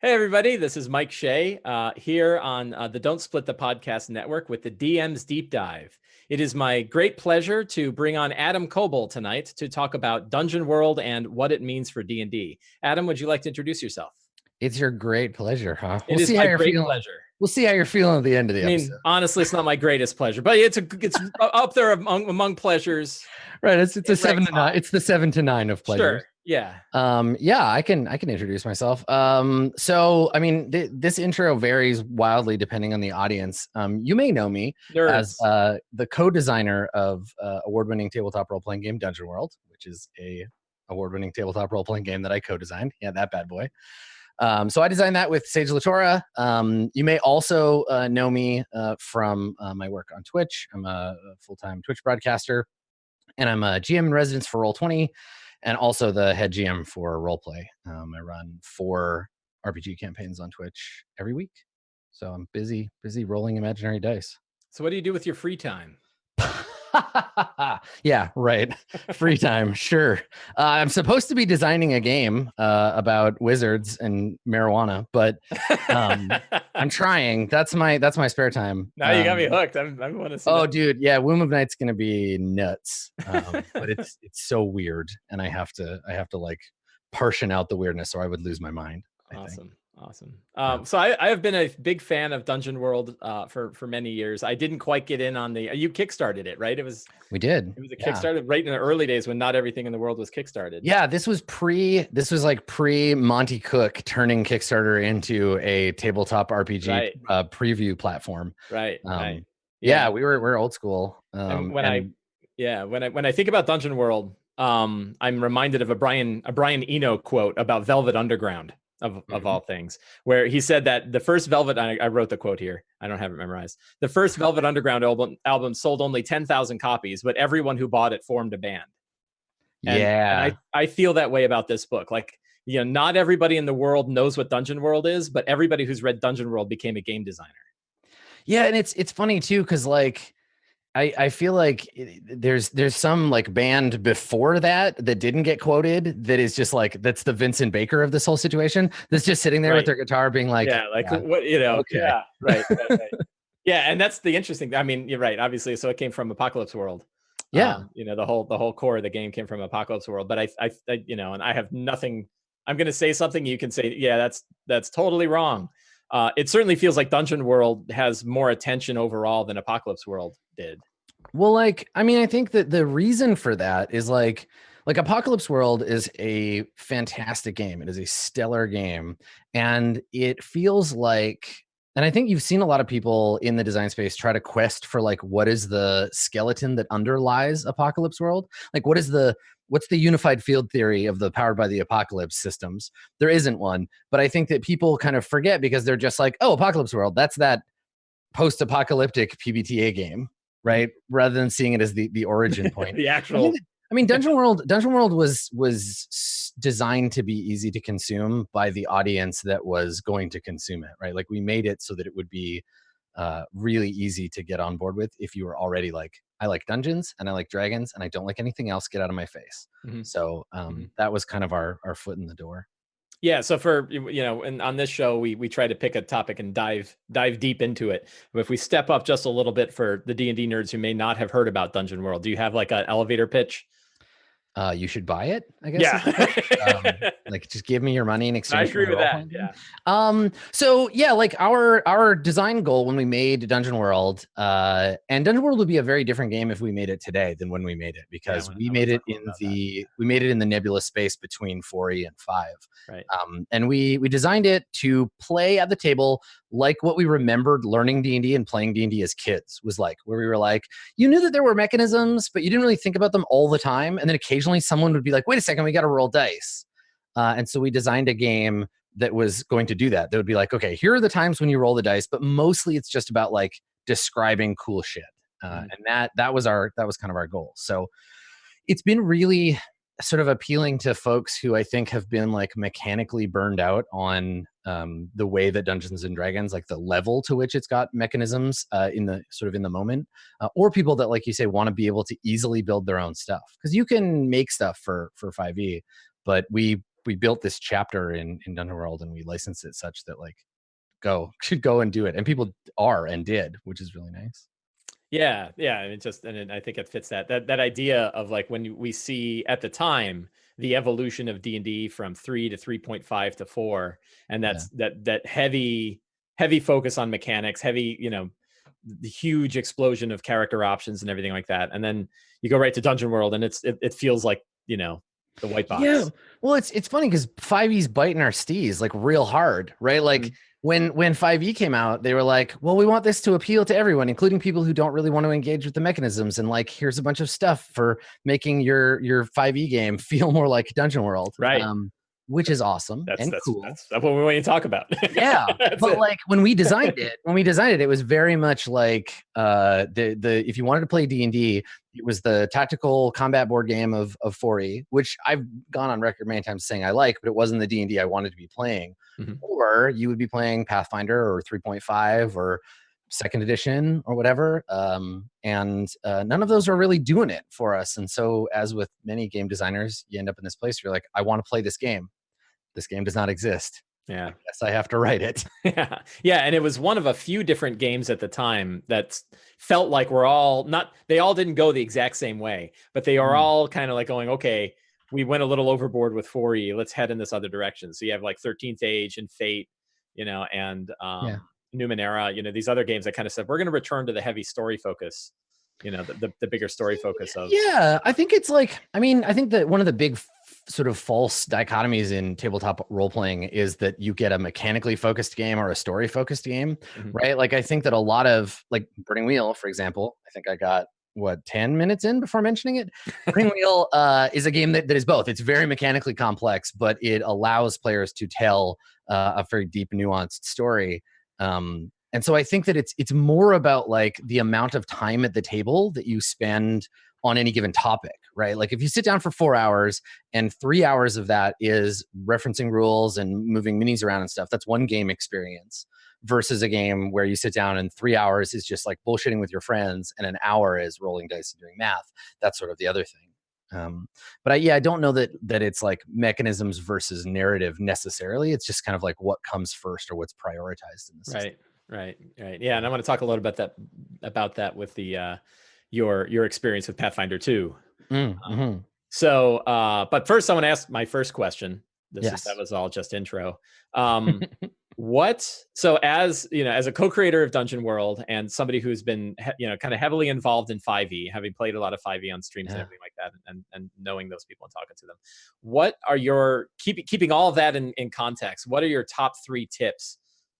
Hey, everybody, this is Mike Shea here on the Don't Split the Podcast Network with the DM's Deep Dive. It is my great pleasure to bring on Adam Coble tonight to talk about Dungeon World and what it means for D&D. Adam, would you like to introduce yourself? It's your great pleasure, huh? It is my great pleasure. We'll see how you're feeling at the end of the episode. Honestly, it's not my greatest pleasure, but it's up there among pleasures. Right, it's a 7 to 9. It's the 7 to 9 of pleasure. Sure. Yeah. I can introduce myself. So I mean, this intro varies wildly depending on the audience. You may know me as the co-designer of award-winning tabletop role-playing game Dungeon World, which is a award-winning tabletop role-playing game that I co-designed. Yeah, that bad boy. So I designed that with Sage LaTorra. You may also know me from my work on Twitch. I'm a full-time Twitch broadcaster, and I'm a GM in residence for Roll20, and also the head GM for Roleplay. I run 4 RPG campaigns on Twitch every week, so I'm busy rolling imaginary dice. So what do you do with your free time? Yeah, right. Free time, sure. I'm supposed to be designing a game about wizards and marijuana, but I'm trying. That's my spare time. Now you got me hooked. I want to see. Oh, that. Dude, yeah, Womb of Night's gonna be nuts. But it's so weird, and I have to like portion out the weirdness, or I would lose my mind. Awesome. So I have been a big fan of Dungeon World for many years. I didn't quite get in on you kickstarted it, right? We did. It was a Kickstarter right in the early days when not everything in the world was kickstarted. Yeah, this was like pre Monty Cook turning Kickstarter into a tabletop RPG preview platform. Right. Right. Yeah, we're old school. When I think about Dungeon World, I'm reminded of a Brian Eno quote about Velvet Underground. Of all things, where he said that the first Velvet, I wrote the quote here, I don't have it memorized. The first Velvet Underground album sold only 10,000 copies, but everyone who bought it formed a band. And I feel that way about this book. Like, not everybody in the world knows what Dungeon World is, but everybody who's read Dungeon World became a game designer. Yeah, and it's funny too, because like I feel like there's some like band before that didn't get quoted that is just like, that's the Vincent Baker of this whole situation, that's just sitting there with their guitar being like, what, okay. Yeah, right. Yeah, and that's the interesting thing. I mean, you're right, obviously. So it came from Apocalypse World. Yeah. The whole core of the game came from Apocalypse World. But I and I have nothing. I'm going to say something, you can say, yeah, that's totally wrong. It certainly feels like Dungeon World has more attention overall than Apocalypse World did. Well, like, I mean, I think that the reason for that is like Apocalypse World is a fantastic game. It is a stellar game. And it feels like, and I think you've seen a lot of people in the design space try to quest for like, what is the skeleton that underlies Apocalypse World? Like, what's the unified field theory of the Powered by the Apocalypse systems? There isn't one, but I think that people kind of forget because they're just like, oh, Apocalypse World, that's that post-apocalyptic PBTA game, right? Rather than seeing it as the origin point. The actual. I mean, Dungeon World was designed to be easy to consume by the audience that was going to consume it, right? Like, we made it so that it would be really easy to get on board with if you were already like, I like dungeons and I like dragons and I don't like anything else, get out of my face. So that was kind of our foot in the door. Yeah, so for, and on this show, we try to pick a topic and dive deep into it. But if we step up just a little bit for the D&D nerds who may not have heard about Dungeon World, do you have like an elevator pitch? You should buy it, I guess. Yeah. Like, just give me your money in exchange. I agree with that. Yeah. So yeah, like our design goal when we made Dungeon World, and Dungeon World would be a very different game if we made it today than when we made it, because we made it in the nebula space between 4e and 5. Right. And we designed it to play at the table like what we remembered learning D&D and playing D&D as kids was like, where we were like, you knew that there were mechanisms, but you didn't really think about them all the time. And then occasionally someone would be like, wait a second, we got to roll dice. And so we designed a game that was going to do that. That would be like, okay, here are the times when you roll the dice, but mostly it's just about like describing cool shit. And that was kind of our goal. So it's been really sort of appealing to folks who I think have been like mechanically burned out on the way that Dungeons and Dragons, like the level to which it's got mechanisms in the moment, or people that, like you say, want to be able to easily build their own stuff, because you can make stuff for 5e, but we we built this chapter in Dungeon World, and we licensed it such that like should go and do it, and people are and did, which is really nice. Yeah, yeah, I think it fits that idea of like when we see at the time the evolution of D&D from 3 to 3.5 to 4, and that's that heavy focus on mechanics, heavy, the huge explosion of character options and everything like that. And then you go right to Dungeon World, and it feels like, the white box. Yeah. Well, it's funny because 5e's biting our stees like real hard, right? Like when 5e came out, they were like, well, we want this to appeal to everyone, including people who don't really want to engage with the mechanisms. And like, here's a bunch of stuff for making your 5e game feel more like Dungeon World. Right. Which is awesome and cool. That's what we want you to talk about. Yeah. But like when we designed it, it was very much like the if you wanted to play D&D, it was the tactical combat board game of 4e, which I've gone on record many times saying I like, but it wasn't the D&D I wanted to be playing. Or you would be playing Pathfinder or 3.5 or second edition or whatever. And none of those are really doing it for us. And so as with many game designers, you end up in this place where you're like, I want to play this game. This game does not exist. Yeah. I guess I have to write it. Yeah. Yeah. And it was one of a few different games at the time that felt like they all didn't go the exact same way, but they are all kind of like going, okay, we went a little overboard with 4e. Let's head in this other direction. So you have like 13th Age and Fate, and Numenera, these other games that kind of said, we're going to return to the heavy story focus, the bigger story focus of. Yeah. I think it's like, I think that one of the big sort of false dichotomies in tabletop role playing is that you get a mechanically focused game or a story focused game, right? Like I think that a lot of like Burning Wheel, for example, I think I got 10 minutes in before mentioning it. Burning Wheel is a game that is both. It's very mechanically complex, but it allows players to tell a very deep, nuanced story. And so I think that it's more about like the amount of time at the table that you spend on any given topic, right? Like if you sit down for 4 hours and 3 hours of that is referencing rules and moving minis around and stuff, that's one game experience versus a game where you sit down and 3 hours is just like bullshitting with your friends and an hour is rolling dice and doing math. That's sort of the other thing. But I don't know that it's like mechanisms versus narrative necessarily. It's just kind of like what comes first or what's prioritized in the system. Right. Yeah, and I want to talk a little about that with the your experience with Pathfinder 2. So, but first, I want to ask my first question. That was all just intro. So as as a co-creator of Dungeon World and somebody who's been kind of heavily involved in 5e, having played a lot of 5e on streams and everything like that, and knowing those people and talking to them, what are your keeping all of that in context? What are your top 3 tips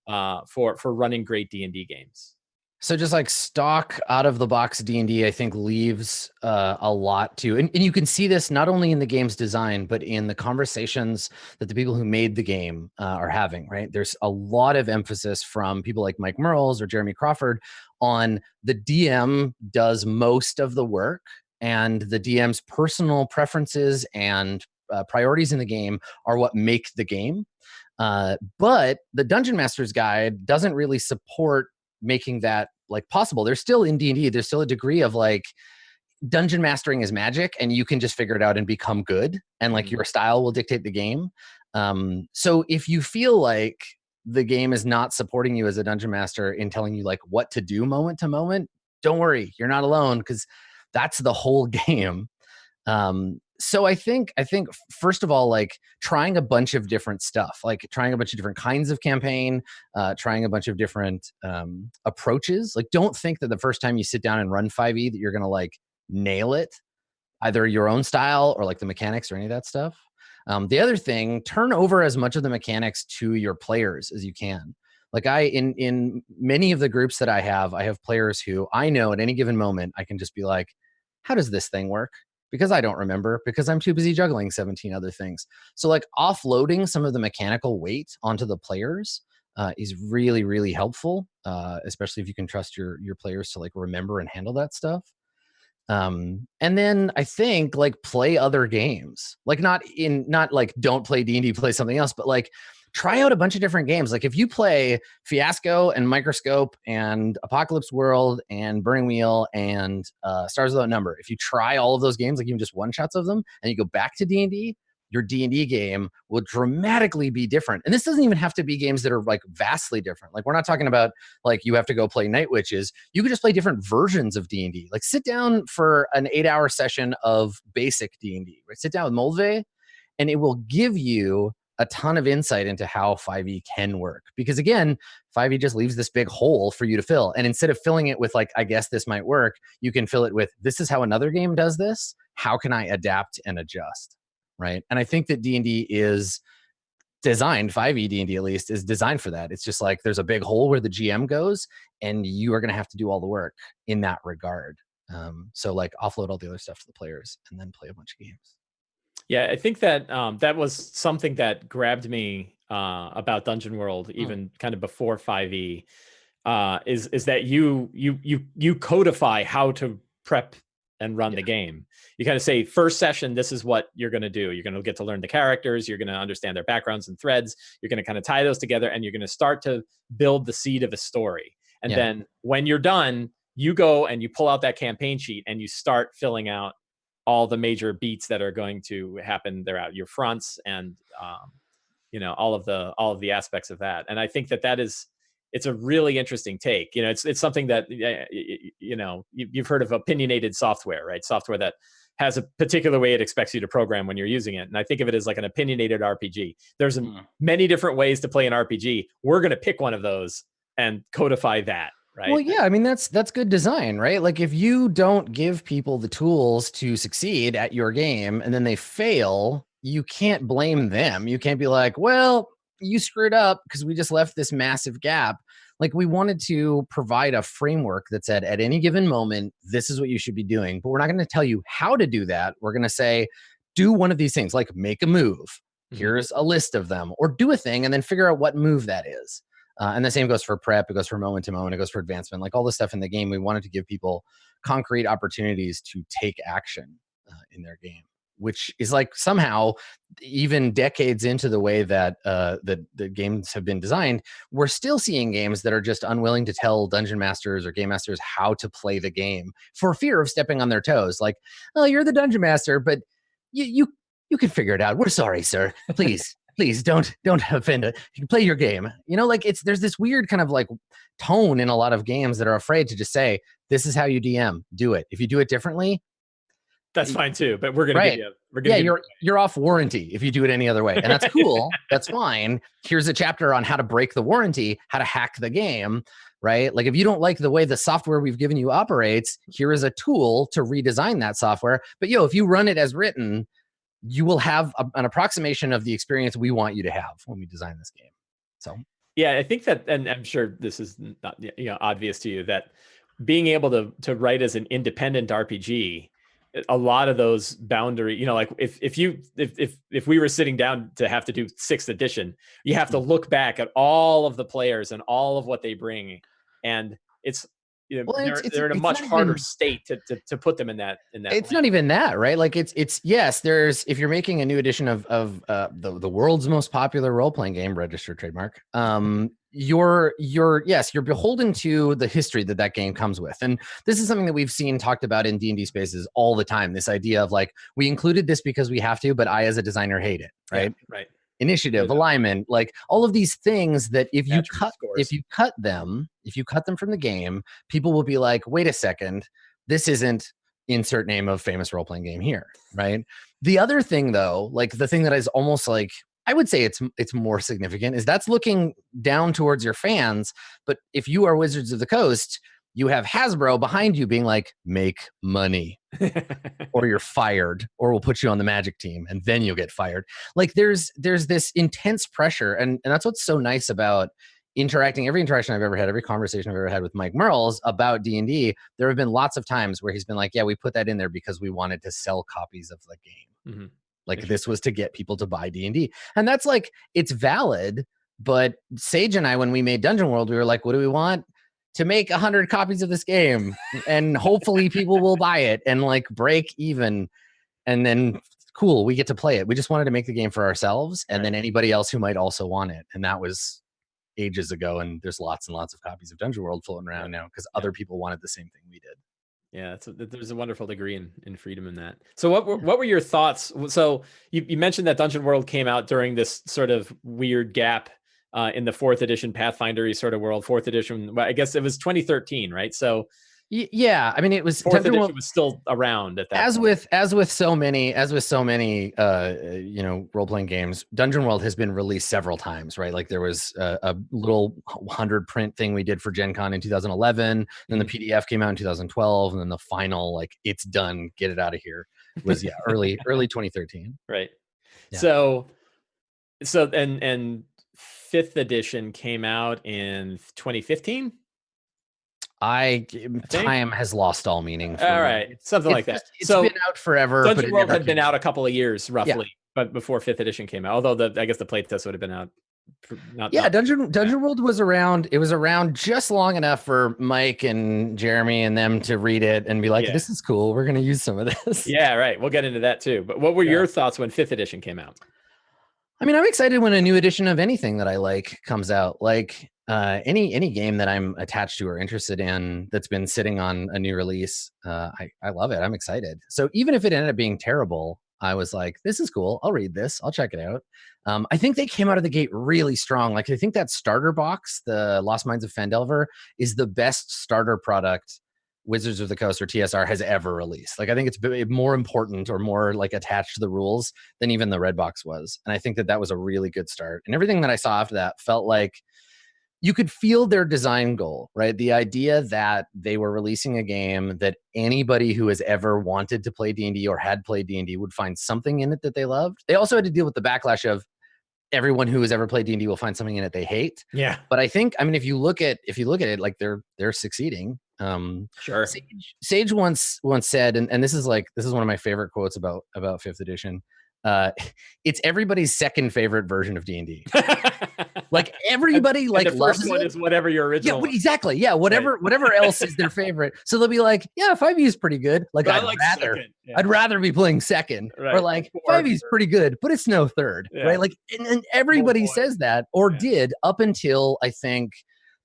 for running great D&D games? So just like stock out of the box D&D, I think leaves a lot to, and you can see this not only in the game's design, but in the conversations that the people who made the game are having, right? There's a lot of emphasis from people like Mike Mearls or Jeremy Crawford on the DM does most of the work, and the DM's personal preferences and priorities in the game are what make the game. But the Dungeon Master's Guide doesn't really support making that like possible. There's still in D&D, there's still a degree of like dungeon mastering is magic and you can just figure it out and become good. And like your style will dictate the game. So if you feel like the game is not supporting you as a dungeon master in telling you like what to do moment to moment, don't worry, you're not alone, because that's the whole game. So I think first of all, like trying a bunch of different stuff, like trying a bunch of different kinds of campaign, trying a bunch of different approaches. Like don't think that the first time you sit down and run 5e that you're going to like nail it, either your own style or like the mechanics or any of that stuff. The other thing, turn over as much of the mechanics to your players as you can. Like in many of the groups that I have players who I know at any given moment, I can just be like, how does this thing work? Because I don't remember, because I'm too busy juggling 17 other things. So like offloading some of the mechanical weight onto the players is really, really helpful, especially if you can trust your players to like remember and handle that stuff. And then I think like play other games, like not like don't play D&D, play something else, but like try out a bunch of different games. Like if you play Fiasco and Microscope and Apocalypse World and Burning Wheel and Stars Without Number, if you try all of those games, like even just one shots of them, and you go back to D&D, your D&D game will dramatically be different. And this doesn't even have to be games that are like vastly different. Like we're not talking about like you have to go play Night Witches. You could just play different versions of D&D. Like sit down for an 8-hour session of basic D&D, right? Sit down with Moldve and it will give you a ton of insight into how 5e can work. Because again, 5e just leaves this big hole for you to fill. And instead of filling it with like, I guess this might work, you can fill it with, this is how another game does this. How can I adapt and adjust? Right. And I think that D&D is designed, 5e D&D at least, is designed for that. It's just like there's a big hole where the GM goes and you are going to have to do all the work in that regard. So like offload all the other stuff to the players and then play a bunch of games. Yeah, I think that that was something that grabbed me about Dungeon World, even kind of before 5e, is that you codify how to prep and run the game. You kind of say, first session, this is what you're going to do. You're going to get to learn the characters. You're going to understand their backgrounds and threads. You're going to kind of tie those together, and you're going to start to build the seed of a story. And then when you're done, you go and you pull out that campaign sheet and you start filling out all the major beats that are going to happen. They're out your fronts and all of the aspects of that. And I think that it's a really interesting take. It's something that you've heard of opinionated software, right? Software that has a particular way it expects you to program when you're using it. And I think of it as like an opinionated RPG. There's many different ways to play an RPG. We're going to pick one of those and codify that. Right. Well, yeah, I mean, that's good design, right? Like if you don't give people the tools to succeed at your game and then they fail, you can't blame them. You can't be like, well, you screwed up because we just left this massive gap. Like we wanted to provide a framework that said at any given moment, this is what you should be doing. But we're not going to tell you how to do that. We're going to say, do one of these things, like make a move. Here's a list of them, or do a thing and then figure out what move that is. And the same goes for prep. It goes for moment to moment. It goes for advancement. Like all the stuff in the game, we wanted to give people concrete opportunities to take action in their game, which is like somehow even decades into the way that the games have been designed, we're still seeing games that are just unwilling to tell dungeon masters or game masters how to play the game for fear of stepping on their toes. Like, oh, you're the dungeon master, but you can figure it out. We're sorry, sir. Please. Please don't offend it. You can play your game. Like there's this weird kind of like tone in a lot of games that are afraid to just say, this is how you DM. Do it. If you do it differently, that's fine too. But we're gonna give you. You're off warranty if you do it any other way, and that's cool. That's fine. Here's a chapter on how to break the warranty, how to hack the game. Right? Like if you don't like the way the software we've given you operates, here is a tool to redesign that software. But if you run it as written, you will have an approximation of the experience we want you to have when we design this game. So, yeah, I think that, and I'm sure this is not obvious to you, that being able to write as an independent RPG, a lot of those boundary, like if we were sitting down to have to do 6th edition, you have to look back at all of the players and all of what they bring, and it's. They're in a much harder state to put them in that. It's not even that, right? Like it's yes. There's if you're making a new edition of the world's most popular role playing game, registered trademark. You're beholden to the history that game comes with, and this is something that we've seen talked about in D&D spaces all the time. This idea of like we included this because we have to, but I as a designer hate it, right? Yeah, right. Initiative, alignment, like all of these things that if you cut them from the game, people will be like, wait a second, this isn't insert name of famous role-playing game here, right? The other thing though, like the thing that is almost like, I would say it's more significant is that's looking down towards your fans. But if you are Wizards of the Coast, you have Hasbro behind you being like, make money or you're fired, or we'll put you on the Magic team and then you'll get fired. Like there's this intense pressure. And that's what's so nice about every interaction I've ever had, every conversation I've ever had with Mike Merles about D&D. There have been lots of times where he's been like, yeah, we put that in there because we wanted to sell copies of the game. Mm-hmm. Like this was to get people to buy D&D. And that's like, it's valid. But Sage and I, when we made Dungeon World, we were like, what do we want? To make 100 copies of this game and hopefully people will buy it and like break even. And then cool, we get to play it. We just wanted to make the game for ourselves and then anybody else who might also want it. And that was ages ago. And there's lots and lots of copies of Dungeon World floating around now because other people wanted the same thing we did. Yeah, there's a wonderful degree in freedom in that. So what were your thoughts? So you mentioned that Dungeon World came out during this sort of weird gap in the fourth edition Pathfinder sort of world. Fourth edition, well, I guess it was 2013, right? So Yeah, I mean, it was fourth Dungeon edition World. was still around at that As point. with so many role playing games, Dungeon World has been released several times, right? Like there was a little 100 print thing we did for Gen Con in 2011, then the PDF came out in 2012, and then the final, like, it's done, get it out of here, was early 2013. Right. Yeah. So and fifth edition came out in 2015. Time has lost all meaning. All right, something like that. It's been out forever. Dungeon but World had been out a couple of years roughly, but before fifth edition came out. Although I guess the playtest would have been out. Dungeon World was around. It was around just long enough for Mike and Jeremy and them to read it and be like, "This is cool. We're going to use some of this." Yeah, right. We'll get into that too. But what were your thoughts when fifth edition came out? I mean, I'm excited when a new edition of anything that I like comes out. Like any game that I'm attached to or interested in that's been sitting on a new release, I love it. I'm excited. So even if it ended up being terrible, I was like, this is cool. I'll read this. I'll check it out. I think they came out of the gate really strong. Like, I think that starter box, the Lost Mines of Phandelver, is the best starter product Wizards of the Coast or TSR has ever released. Like, I think it's more important or more like attached to the rules than even the red box was. And I think that was a really good start. And everything that I saw after that felt like you could feel their design goal, right? The idea that they were releasing a game that anybody who has ever wanted to play D&D or had played D&D would find something in it that they loved. They also had to deal with the backlash of everyone who has ever played D&D will find something in it they hate. Yeah. But I think, I mean, if you look at it, like they're succeeding. Sure. Sage once said, and this is one of my favorite quotes about fifth edition. It's everybody's second favorite version of D&D. Like everybody like the first one is whatever your original. Yeah, exactly. Yeah, whatever else is their favorite. So they'll be like, yeah, 5e is pretty good. Like I'd rather be playing second. Right. Or like 5e is pretty good, but it's no third. Yeah. Right. Like and everybody says that or did up until I think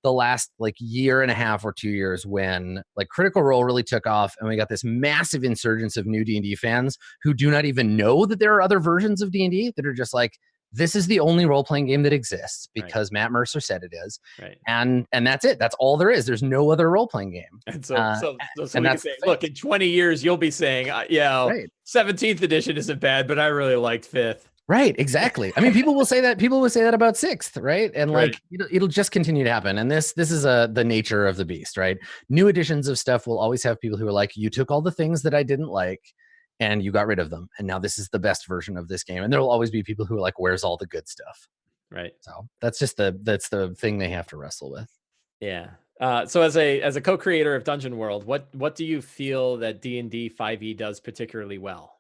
the last like year and a half or 2 years when like Critical Role really took off and we got this massive insurgence of new D&D fans who do not even know that there are other versions of D&D that are just like, this is the only role-playing game that exists because Matt Mercer said it is. Right. And that's it. That's all there is. There's no other role-playing game. And so we can say, look, in 20 years, you'll be saying, 17th edition isn't bad, but I really liked 5th. Right, exactly. I mean, people will say that. People will say that about 6th, right? And like, it'll just continue to happen. And this is the nature of the beast, right? New editions of stuff will always have people who are like, you took all the things that I didn't like, and you got rid of them, and now this is the best version of this game. And there will always be people who are like, "Where's all the good stuff?" Right. So that's the thing they have to wrestle with. Yeah. So as a co-creator of Dungeon World, what do you feel that D&D 5e does particularly well?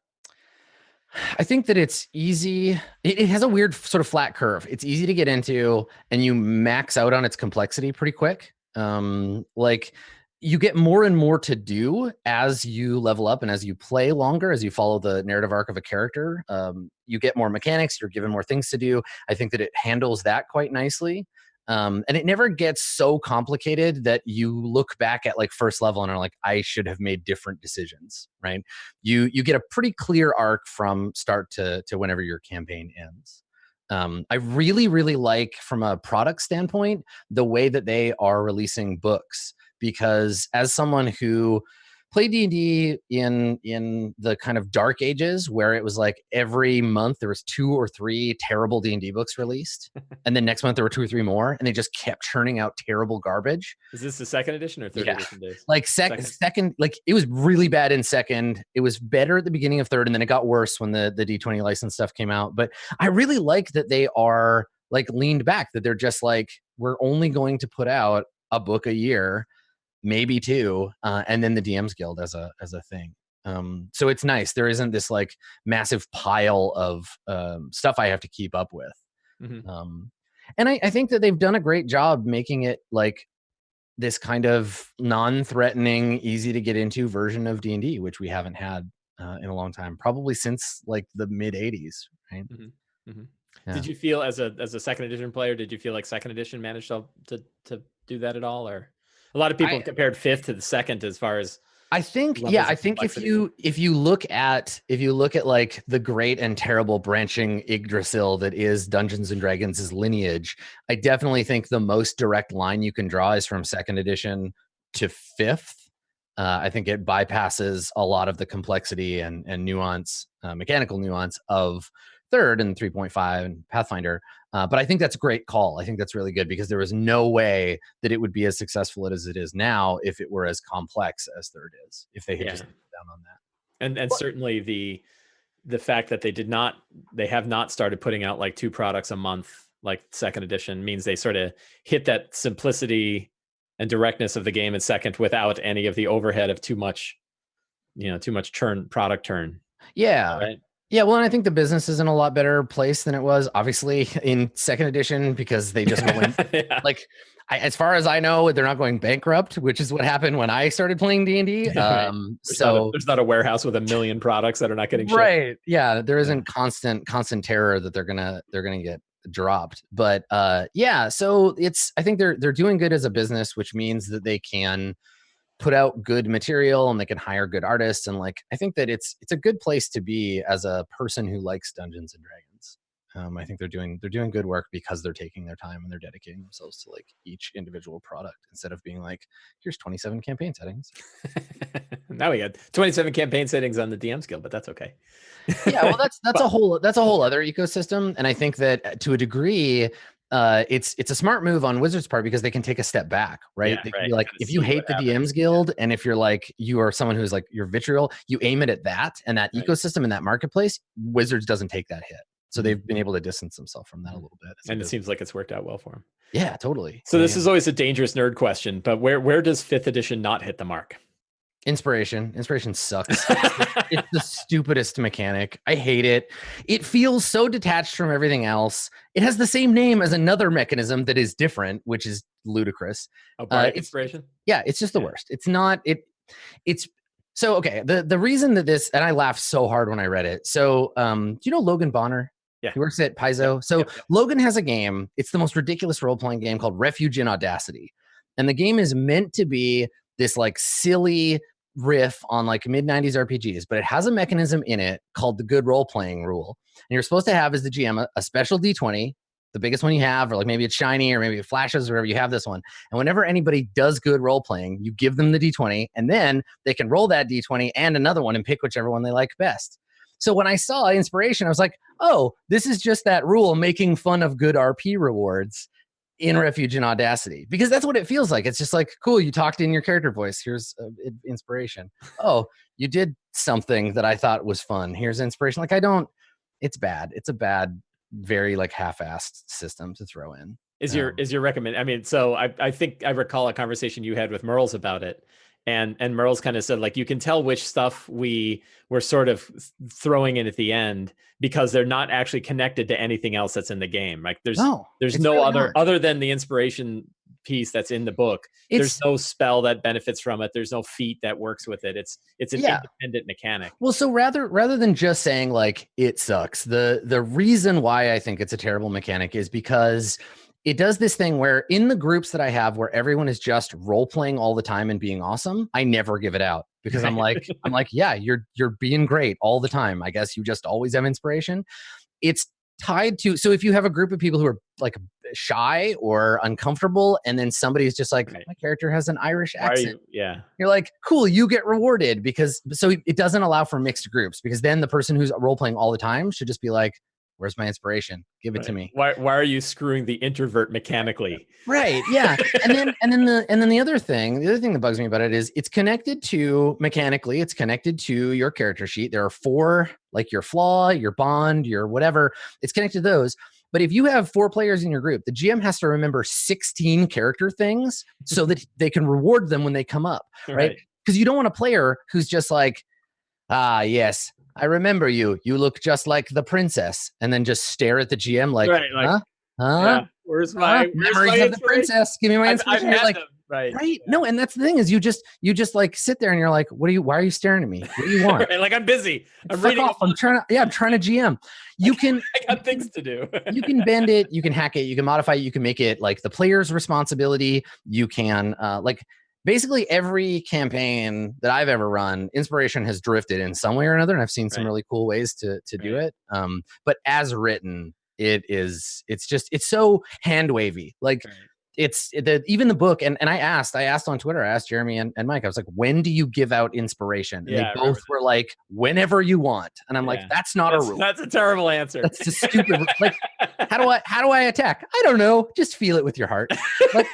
I think that it's easy. It has a weird sort of flat curve. It's easy to get into, and you max out on its complexity pretty quick. Like, you get more and more to do as you level up and as you play longer, as you follow the narrative arc of a character. You get more mechanics, you're given more things to do. I think that it handles that quite nicely. And it never gets so complicated that you look back at like first level and are like, I should have made different decisions, right? You get a pretty clear arc from start to whenever your campaign ends. I really, really like, from a product standpoint, the way that they are releasing books. Because as someone who played D&D in the kind of dark ages where it was like every month there was 2 or 3 terrible D&D books released, and then next month there were 2 or 3 more, and they just kept churning out terrible garbage. Is this the second edition or third edition days? Like second, like it was really bad in second. It was better at the beginning of third, and then it got worse when the D20 license stuff came out. But I really like that they are like leaned back, that they're just like, we're only going to put out a book a year, maybe 2, and then the DMs Guild as a thing. So it's nice. There isn't this like massive pile of stuff I have to keep up with. Mm-hmm. And I think that they've done a great job making it like this kind of non-threatening, easy to get into version of D&D, which we haven't had in a long time, probably since like the mid 80s, right? Mm-hmm. Mm-hmm. Yeah. Did you feel as a second edition player, did you feel like second edition managed to do that at all? Or a lot of people compared 5th to the second as far as I think, levels yeah, of I think complexity. if you look at like the great and terrible branching Yggdrasil that is Dungeons and Dragons' lineage, I definitely think the most direct line you can draw is from second edition to fifth. I think it bypasses a lot of the complexity and nuance, mechanical nuance of third and 3.5 and Pathfinder. But I think that's a great call. I think that's really good because there was no way that it would be as successful as it is now if it were as complex as third is, if they had just down on that. And certainly the fact that they have not started putting out like 2 products a month like second edition means they sort of hit that simplicity and directness of the game in second without any of the overhead of too much product turn. Yeah. Right. Yeah, well, and I think the business is in a lot better place than it was, obviously, in second edition because they just went Yeah. like, as far as I know, they're not going bankrupt, which is what happened when I started playing D&D. Right. There's not a warehouse with 1 million products that are not getting shipped. Right. Yeah, there isn't constant terror that they're gonna get dropped. But yeah, so I think they're doing good as a business, which means that they can put out good material and they can hire good artists. And like, I think that it's a good place to be as a person who likes Dungeons and Dragons. I think they're doing good work because they're taking their time and they're dedicating themselves to like each individual product instead of being like, here's 27 campaign settings. Now we got 27 campaign settings on the DM Guild, but that's okay. Yeah, well, that's a whole other ecosystem, and I think that to a degree, it's a smart move on Wizards' part because they can take a step back, right? Yeah, they can right. be like, if you hate the DM's Guild, and if you're like you are someone who's like you're vitriol, you aim it at that and that ecosystem and that marketplace. Wizards doesn't take that hit, so they've been able to distance themselves from that a little bit. And it seems like it's worked out well for them. Yeah, totally. So this is always a dangerous nerd question, but where does 5th edition not hit the mark? Inspiration sucks. It's the stupidest mechanic. I hate it. It feels so detached from everything else. It has the same name as another mechanism that is different, which is ludicrous. Inspiration? Yeah, it's just the worst. It's not it's so okay. The reason that this, and I laughed so hard when I read it. So do you know Logan Bonner? Yeah. He works at Paizo. Yep. So Logan has a game. It's the most ridiculous role-playing game called Refuge in Audacity. And the game is meant to be this like silly riff on like mid-90s RPGs, but it has a mechanism in it called the good role-playing rule. And you're supposed to have as the GM a special D20, the biggest one you have, or like maybe it's shiny or maybe it flashes or whatever, you have this one. And whenever anybody does good role-playing, you give them the D20 and then they can roll that D20 and another one and pick whichever one they like best. So when I saw Inspiration, I was like, oh, this is just that rule making fun of good RP rewards in Refuge in Audacity, because that's what it feels like. It's just like, cool, you talked in your character voice. Here's inspiration. Oh, you did something that I thought was fun. Here's inspiration. Like it's bad. It's a bad, very like half-assed system to throw in. Is your recommend? I mean, so I think I recall a conversation you had with Merles about it. And Merles kind of said, like, you can tell which stuff we were sort of throwing in at the end because they're not actually connected to anything else that's in the game. Like there's no really other than the inspiration piece that's in the book. There's no spell that benefits from it. There's no feat that works with it. It's an independent mechanic. Well, so rather than just saying like it sucks, the reason why I think it's a terrible mechanic is because it does this thing where in the groups that I have where everyone is just role playing all the time and being awesome, I never give it out because I'm like, yeah, you're being great all the time. I guess you just always have inspiration. It's tied to, so if you have a group of people who are like shy or uncomfortable, and then somebody's just like, my character has an Irish accent. You're like, cool, you get rewarded because, so it doesn't allow for mixed groups because then the person who's role playing all the time should just be like, where's my inspiration? Give it to me. Why are you screwing the introvert mechanically? Right. Yeah. and then the other thing that bugs me about it is it's connected to mechanically, it's connected to your character sheet. There are 4, like your flaw, your bond, your whatever. It's connected to those. But if you have 4 players in your group, the GM has to remember 16 character things so that they can reward them when they come up. Right. Because you don't want a player who's just like, yes, I remember you. You look just like the princess, and then just stare at the GM like, huh? Yeah. Where's my memories of the princess? Give me my inspiration. You're like, right. Yeah. No, and that's the thing is you just like sit there and you're like, why are you staring at me? What do you want? Like I'm busy. I'm reading. I'm trying to GM. You can. I got things to do. You can bend it. You can hack it. You can modify it. You can make it like the player's responsibility. You can basically every campaign that I've ever run, inspiration has drifted in some way or another, and I've seen some Right. really cool ways to do Right. it. But as written, it's so hand wavy. Like Right. it's even the book, and I asked on Twitter, I asked Jeremy and Mike, I was like, when do you give out inspiration? And they Yeah, I remember both were like, whenever you want. And I'm like, Yeah. that's not a rule. That's a terrible answer. That's just stupid. Like, how do I attack? I don't know. Just feel it with your heart. Like,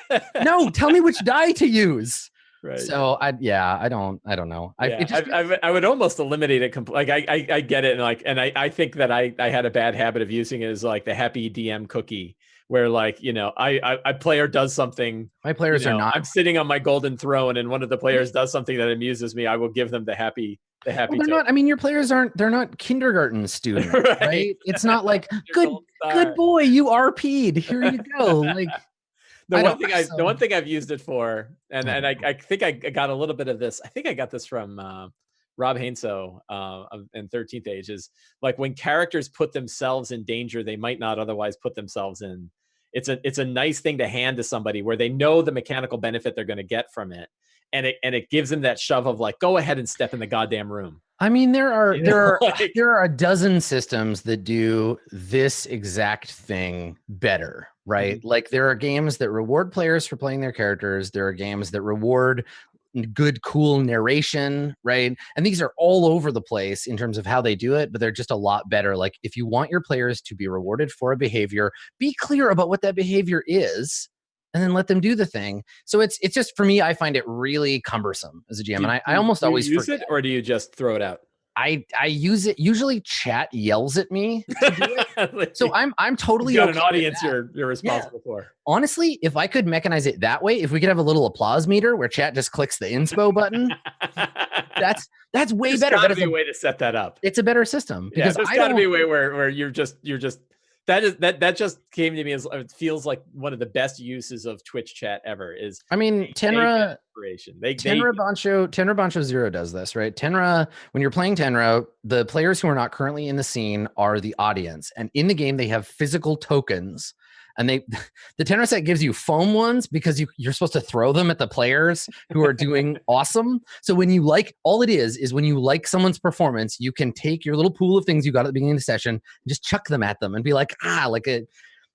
no, tell me which die to use. Right. So I don't know. I would almost eliminate it completely. Like I get it, and I think that I had a bad habit of using it as like the happy DM cookie, where like, you know, I player does something. My players are not. I'm sitting on my golden throne, and one of the players does something that amuses me. I will give them the happy. Well, they're not. I mean, your players they're not kindergarten students, right? It's not like good boy, you RP'd. Here you go. Like the one thing I've used it for, and I think I got a little bit of this. I think I got this from Rob Hainso in 13th Age, is like when characters put themselves in danger they might not otherwise put themselves in. It's a nice thing to hand to somebody where they know the mechanical benefit they're going to get from it, and it gives them that shove of like, go ahead and step in the goddamn room. I mean, there are a dozen systems that do this exact thing better, right? Mm-hmm. Like there are games that reward players for playing their characters. There are games that reward good, cool narration, right? And these are all over the place in terms of how they do it, but they're just a lot better. Like if you want your players to be rewarded for a behavior, be clear about what that behavior is, and then let them do the thing. So it's just, for me, I find it really cumbersome as a GM. And I almost always use it, or do you just throw it out? I use it. Usually chat yells at me to do it. So I'm totally got an audience you're responsible for. Honestly, if I could mechanize it that way, if we could have a little applause meter where chat just clicks the inspo button, that's way better. There's gotta be a way to set that up. It's a better system, because there's gotta be a way where you're just that just came to me as, it feels like one of the best uses of Twitch chat ever is. I mean, Tenra Bancho Zero does this, right? Tenra, when you're playing Tenra, the players who are not currently in the scene are the audience, and in the game they have physical tokens. And the Tenra set gives you foam ones because you're supposed to throw them at the players who are doing awesome. So when you like, all it is when you like someone's performance, you can take your little pool of things you got at the beginning of the session and just chuck them at them and be like, and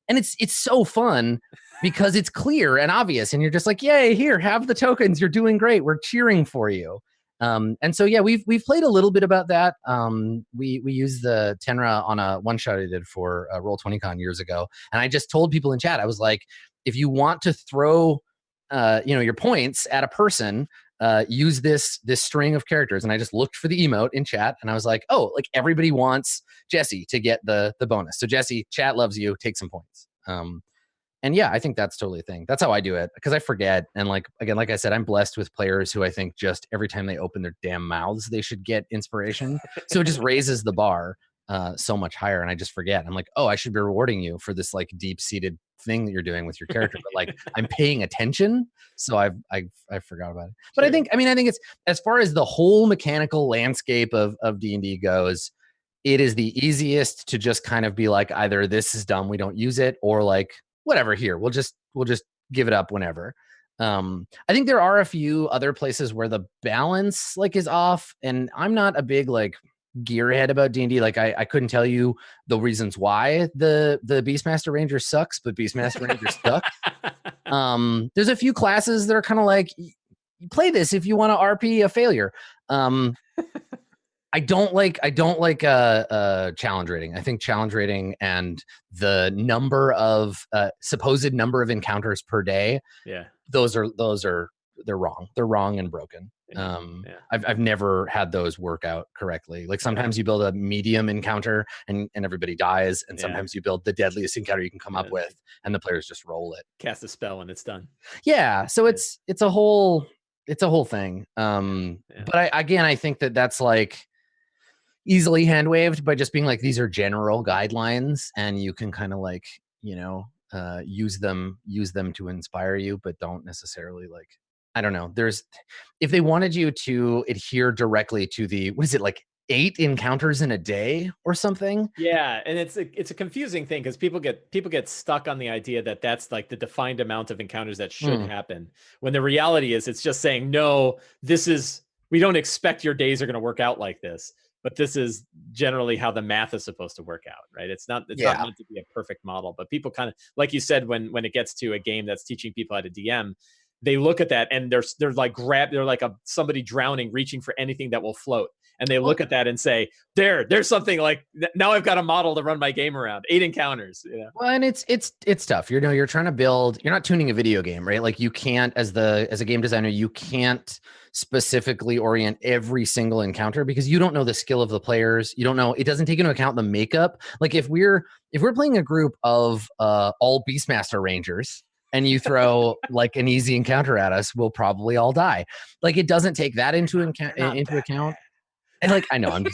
it's so fun because it's clear and obvious, and you're just like, yay, here, have the tokens. You're doing great. We're cheering for you. And so, yeah, we've played a little bit about that. We used the Tenra on a one shot I did for Roll20Con years ago. And I just told people in chat, I was like, if you want to throw, your points at a person, use this string of characters. And I just looked for the emote in chat, and I was like, oh, like everybody wants Jesse to get the bonus. So Jesse, chat loves you, take some points. And yeah, I think that's totally a thing. That's how I do it, because I forget. And like I said, I'm blessed with players who I think just every time they open their damn mouths, they should get inspiration. So it just raises the bar so much higher. And I just forget. I'm like, oh, I should be rewarding you for this like deep-seated thing that you're doing with your character. But like I'm paying attention. So I forgot about it. But sure. I think it's, as far as the whole mechanical landscape of D&D goes, it is the easiest to just kind of be like, either this is dumb, we don't use it, or like, whatever, here, we'll just give it up whenever. I think there are a few other places where the balance like is off, and I'm not a big like gearhead about D&D. Like I couldn't tell you the reasons why the Beastmaster Ranger sucks, but Beastmaster Ranger stuck. There's a few classes that are kind of like, you play this if you want to RP a failure. I don't like challenge rating. I think challenge rating and the supposed number of encounters per day, they're wrong. They're wrong and broken. I've never had those work out correctly. Like sometimes you build a medium encounter and everybody dies, and sometimes you build the deadliest encounter you can come up with, and the players just roll it. Cast a spell and it's done. Yeah, so it's a whole thing. But I think that's like easily hand waved by just being like, these are general guidelines, and you can kind of like, use them to inspire you, but don't necessarily like, I don't know. If they wanted you to adhere directly to the, what is it, like 8 encounters in a day or something. Yeah, and it's a confusing thing because people get stuck on the idea that that's like the defined amount of encounters that should happen. When the reality is, it's just saying no. We don't expect your days are going to work out like this, but this is generally how the math is supposed to work out, right? It's not meant to be a perfect model, but people kind of, like you said, when it gets to a game that's teaching people how to DM, they look at that and they're like somebody drowning, reaching for anything that will float. And they look at that and say, there's something like, now I've got a model to run my game around. 8 encounters. Yeah. Well, and it's tough. You're trying to build. You're not tuning a video game, right? Like you can't, as a game designer, you can't specifically orient every single encounter because you don't know the skill of the players. You don't know. It doesn't take into account the makeup. Like if we're playing a group of all Beastmaster Rangers, and you throw like an easy encounter at us, we'll probably all die. Like it doesn't take that into account. And like, I know I'm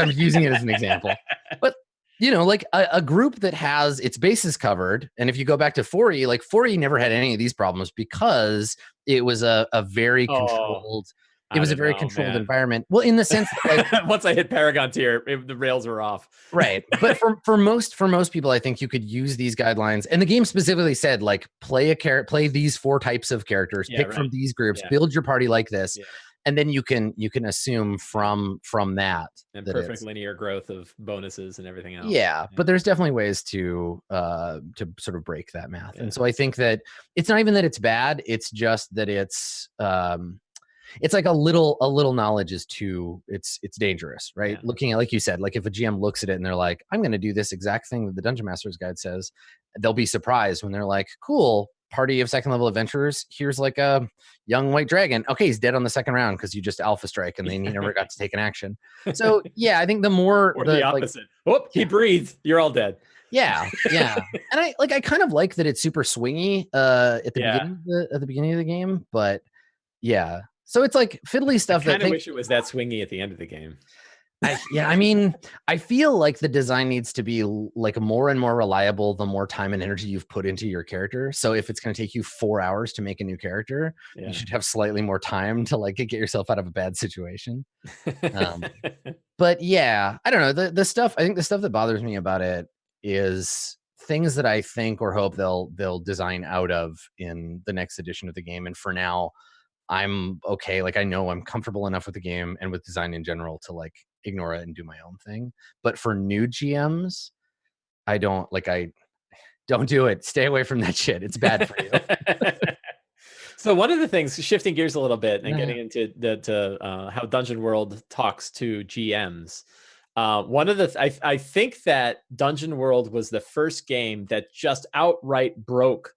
using it as an example, but like a group that has its bases covered. And if you go back to 4E, like 4E never had any of these problems because it was a very controlled, environment. Well, in the sense that like, once I hit Paragon tier, the rails were off. Right. But for most people, I think you could use these guidelines. And the game specifically said, like, play these 4 types of characters, pick from these groups, build your party like this. Yeah. And then you can assume from that and that perfect linear growth of bonuses and everything else. Yeah, but there's definitely ways to sort of break that math. Yeah. And so I think that it's not even that it's bad; it's just that it's like a little knowledge is too it's dangerous, right? Yeah. Looking at, like you said, like if a GM looks at it and they're like, I'm going to do this exact thing that the Dungeon Master's Guide says, they'll be surprised when they're like, cool. Party of 2nd level adventurers. Here's like a young white dragon. Okay, he's dead on the 2nd round because you just alpha strike and then he never got to take an action. So yeah, I think the more or the opposite. He breathes. You're all dead. Yeah. And I kind of like that it's super swingy at the beginning of the game, but yeah. So it's like fiddly stuff. I kind of wish it was that swingy at the end of the game. I mean, I feel like the design needs to be like more and more reliable the more time and energy you've put into your character. So if it's going to take you 4 hours to make a new character, you should have slightly more time to like get yourself out of a bad situation. But yeah, I don't know. The stuff that bothers me about it is things that I think or hope they'll design out of in the next edition of the game. And for now, I'm okay. Like I know I'm comfortable enough with the game and with design in general to like ignore it and do my own thing. But for new GMs, I don't do it. Stay away from that shit. It's bad for you. So one of the things, shifting gears a little bit and getting into how Dungeon World talks to GMs. I think that Dungeon World was the first game that just outright broke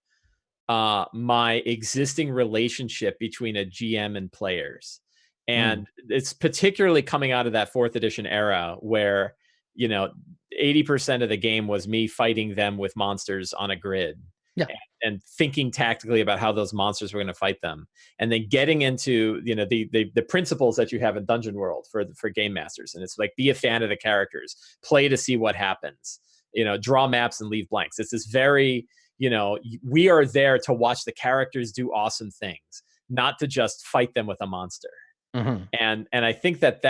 my existing relationship between a GM and players. And it's particularly coming out of that 4th edition era where, 80% of the game was me fighting them with monsters on a grid. Yeah. And thinking tactically about how those monsters were going to fight them. And then getting into, the principles that you have in Dungeon World for game masters. And it's like, be a fan of the characters, play to see what happens, draw maps and leave blanks. It's this very, we are there to watch the characters do awesome things, not to just fight them with a monster. Mm-hmm. And I think that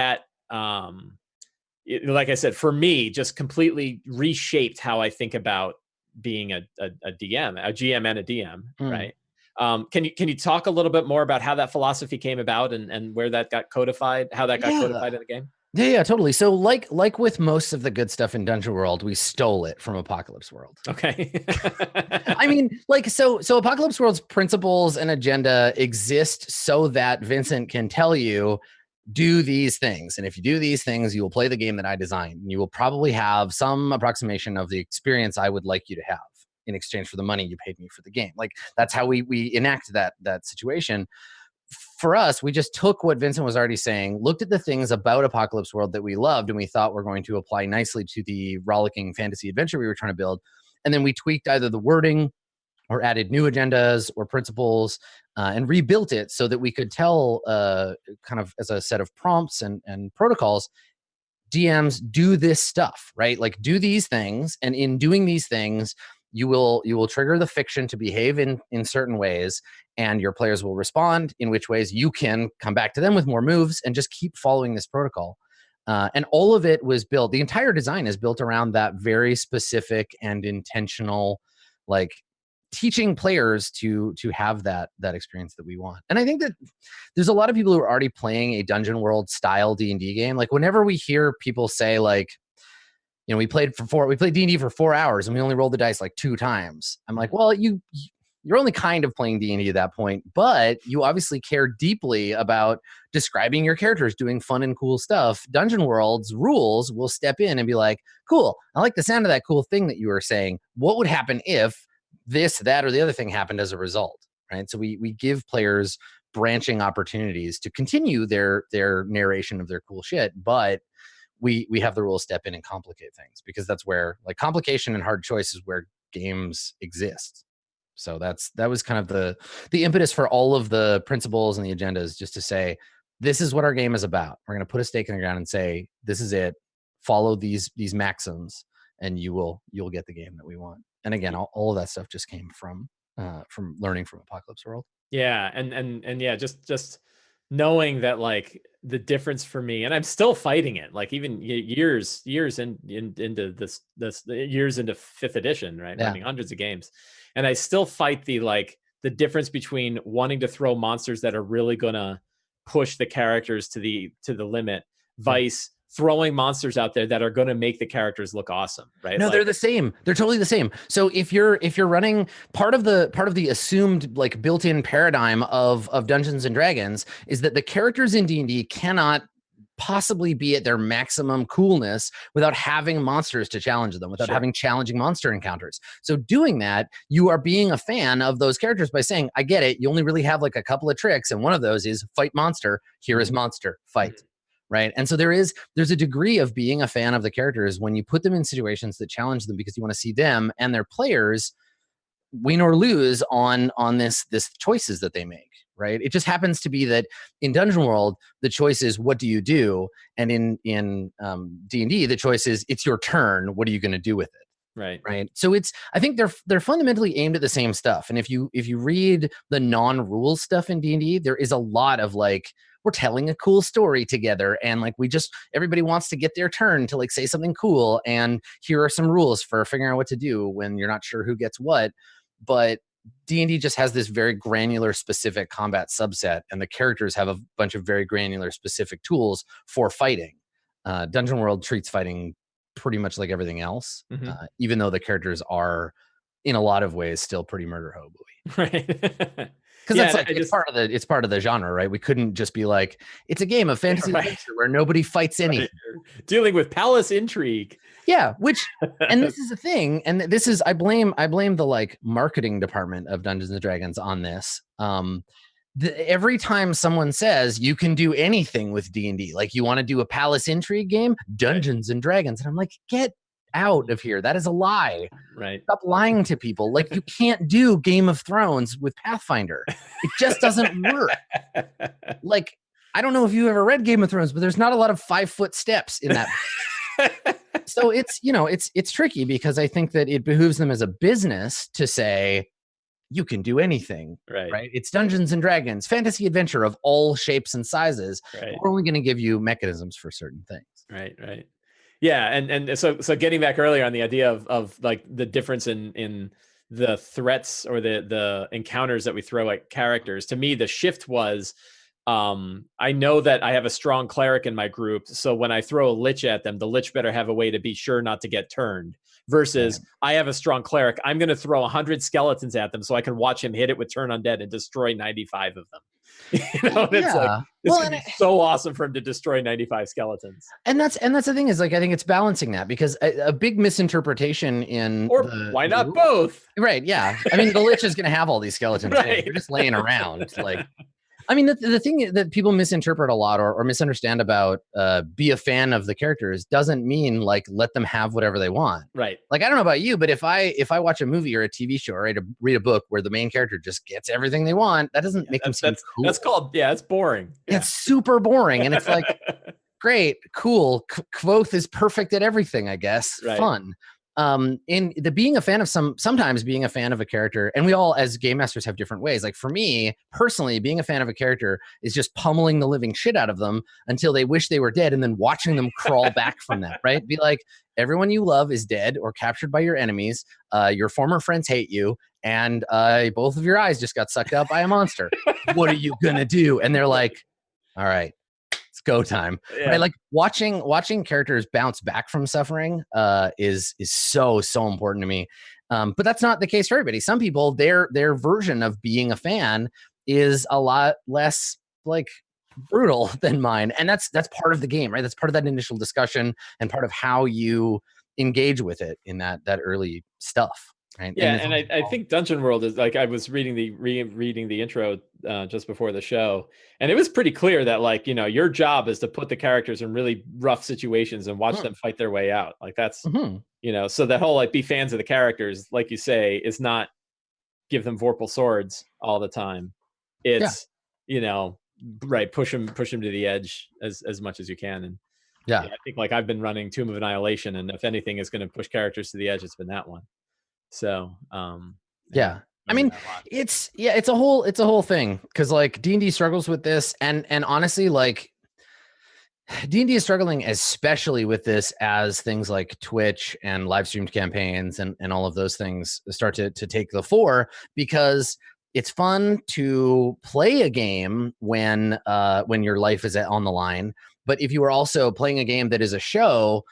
like I said, for me, just completely reshaped how I think about being a DM, a GM and a DM, right? Can you talk a little bit more about how that philosophy came about and where that got codified, how that got codified in the game? Yeah, totally. So like with most of the good stuff in Dungeon World, we stole it from Apocalypse World. Okay. I mean, like, so Apocalypse World's principles and agenda exist so that Vincent can tell you, do these things. And if you do these things, you will play the game that I designed. And you will probably have some approximation of the experience I would like you to have in exchange for the money you paid me for the game. Like, that's how we enact that situation. For us, we just took what Vincent was already saying, looked at the things about Apocalypse World that we loved and we thought were going to apply nicely to the rollicking fantasy adventure we were trying to build. And then we tweaked either the wording or added new agendas or principles and rebuilt it so that we could tell kind of as a set of prompts and protocols, DMs do this stuff, right? Like, do these things. And in doing these things, you will trigger the fiction to behave in certain ways, and your players will respond, in which ways you can come back to them with more moves and just keep following this protocol. And all of it was built, the entire design is built around that very specific and intentional, like teaching players to have that experience that we want. And I think that there's a lot of people who are already playing a Dungeon World style D&D game. Like whenever we hear people say like, you know, we played D&D for 4 hours and we only rolled the dice like 2 times. I'm like, well, you're only kind of playing D&D at that point, but you obviously care deeply about describing your characters doing fun and cool stuff. Dungeon World's rules will step in and be like, cool, I like the sound of that cool thing that you were saying. What would happen if this, that, or the other thing happened as a result, right? So we give players branching opportunities to continue their narration of their cool shit, but we have the rules step in and complicate things, because that's where, like, complication and hard choice is where games exist. So that was kind of the impetus for all of the principles and the agendas, just to say, this is what our game is about. We're going to put a stake in the ground and say, this is it. Follow these maxims, and you'll get the game that we want. And again, all of that stuff just came from learning from Apocalypse World. Yeah, and yeah, just knowing that, like, the difference for me, and I'm still fighting it, like even years into this years into 5th edition, right? Yeah. Running hundreds of games, and I still fight the difference between wanting to throw monsters that are really gonna push the characters to the limit, vice throwing monsters out there that are going to make the characters look awesome, right? No, they're the same. They're totally the same. So if you're running, part of the assumed, like, built-in paradigm of Dungeons and Dragons is that the characters in D&D cannot possibly be at their maximum coolness without having monsters to challenge them, without having challenging monster encounters. So doing that, you are being a fan of those characters by saying, I get it, you only really have like a couple of tricks, and one of those is fight monster. Here is monster, fight. Right. And so there's a degree of being a fan of the characters when you put them in situations that challenge them, because you want to see them and their players win or lose on this choices that they make. Right. It just happens to be that in Dungeon World, the choice is, what do you do? And in D&D, the choice is, it's your turn. What are you going to do with it? Right. So I think they're fundamentally aimed at the same stuff. And if you read the non-rules stuff in D&D, there is a lot of, like, we're telling a cool story together, and like everybody wants to get their turn to, like, say something cool, and here are some rules for figuring out what to do when you're not sure who gets what. But D&D just has this very granular specific combat subset, and the characters have a bunch of very granular specific tools for fighting. Dungeon World treats fighting pretty much like everything else, even though the characters are in a lot of ways still pretty murder hobo-y. Right. Because it's part of the genre, right? We couldn't just be like, it's a game of fantasy adventure where nobody fights anything. Dealing with palace intrigue. Yeah, and this is a thing, and this is, I blame the, like, marketing department of Dungeons and Dragons on this. Every time someone says you can do anything with D&D, like, you want to do a palace intrigue game, Dungeons and Dragons, and I'm like, get out of here. That is a lie. Right. Stop lying to people. Like, you can't do Game of Thrones with Pathfinder. It just doesn't work. Like, I don't know if you ever read Game of Thrones, but there's not a lot of 5-foot steps in that. So it's, it's tricky, because I think that it behooves them as a business to say, you can do anything, right? It's Dungeons and Dragons, fantasy adventure of all shapes and sizes. Right. We're only going to give you mechanisms for certain things. Right. Yeah, and so getting back earlier on the idea of like the difference in the threats or the encounters that we throw at characters. To me, the shift was, I know that I have a strong cleric in my group, so when I throw a lich at them, the lich better have a way to be sure not to get turned. Versus, I have a strong cleric, I'm going to throw 100 skeletons at them so I can watch him hit it with turn undead and destroy 95 of them. It's like, it's gonna be so awesome for him to destroy 95 skeletons. And that's the thing, is, like, I think it's balancing that, because a big misinterpretation why not both? Right. Yeah. I mean, the lich is going to have all these skeletons. Right. They're just laying around. Like, I mean, the thing that people misinterpret a lot or misunderstand about be a fan of the characters doesn't mean, like, let them have whatever they want. Right. Like, I don't know about you, but if I watch a movie or a TV show, or read a book where the main character just gets everything they want, that doesn't make them seem cool. That's called, it's boring. Yeah. It's super boring. And it's like, great, cool. Kvothe is perfect at everything, I guess. Right. Fun. in the being a fan of sometimes being a fan of a character, and we all as game masters have different ways. Like for me personally, being a fan of a character is just pummeling the living shit out of them until they wish they were dead, and then watching them crawl back from that. Right? Be like, everyone you love is dead or captured by your enemies. Your former friends hate you, and both of your eyes just got sucked out by a monster. What are you gonna do? And they're like, all right, it's go time. Yeah. Right? Like watching characters bounce back from suffering is so important to me. But that's not the case for everybody. Some people, their version of being a fan is a lot less like brutal than mine, and that's part of the game, right? That's part of that initial discussion and part of how you engage with it in that early stuff. Right? Yeah, and I think Dungeon World is like, I was reading the intro just before the show, and it was pretty clear that, like, you know, your job is to put the characters in really rough situations and watch them fight their way out. Like that's, you know, so that whole like be fans of the characters, like you say, is not give them Vorpal swords all the time. It's you know, right, push them to the edge as much as you can. And I think like I've been running Tomb of Annihilation, and if anything is going to push characters to the edge, it's been that one. So I mean, it's a whole thing, because like D&D struggles with this, and honestly, like D&D is struggling especially with this as things like Twitch and live streamed campaigns and all of those things start to take the fore, because it's fun to play a game when your life is on the line. But if you are also playing a game that is a show,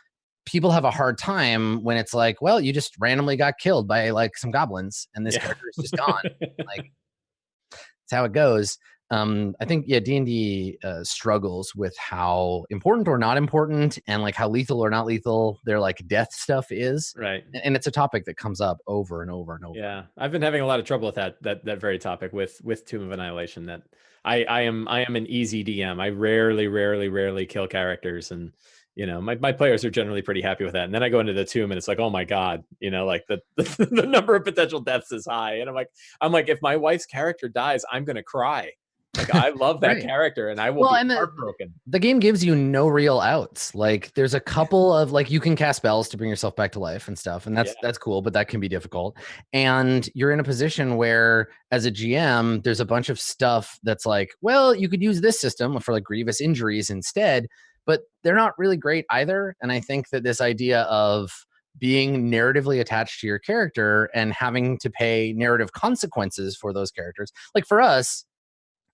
people have a hard time when it's like, well, you just randomly got killed by like some goblins and this character is just gone. Like, that's how it goes. I think, D&D struggles with how important or not important, and like how lethal or not lethal their like death stuff is. Right. And it's a topic that comes up over and over and over. Yeah, I've been having a lot of trouble with that very topic with Tomb of Annihilation. That I am an easy DM. I rarely kill characters, and you know, my players are generally pretty happy with that. And then I go into the tomb and it's like, oh my God, you know, like the number of potential deaths is high. And I'm like, if my wife's character dies, I'm going to cry. Like, I love that character, and I will be heartbroken. The game gives you no real outs. Like there's a couple of like, you can cast spells to bring yourself back to life and stuff. And that's cool, but that can be difficult. And you're in a position where as a GM, there's a bunch of stuff that's like, well, you could use this system for like grievous injuries instead, but they're not really great either. And I think that this idea of being narratively attached to your character and having to pay narrative consequences for those characters, like for us,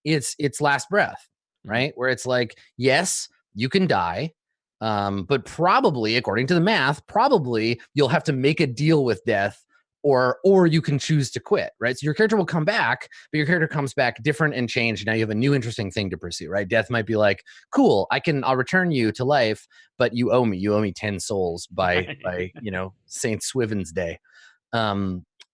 it's last breath, right? Where it's like, yes, you can die, but probably, according to the math, probably you'll have to make a deal with death, or you can choose to quit, right? So your character will come back, but your character comes back different and changed. Now you have a new interesting thing to pursue, right? Death might be like, cool, I'll return you to life, but you owe me 10 souls by you know, Saint Swithin's Day.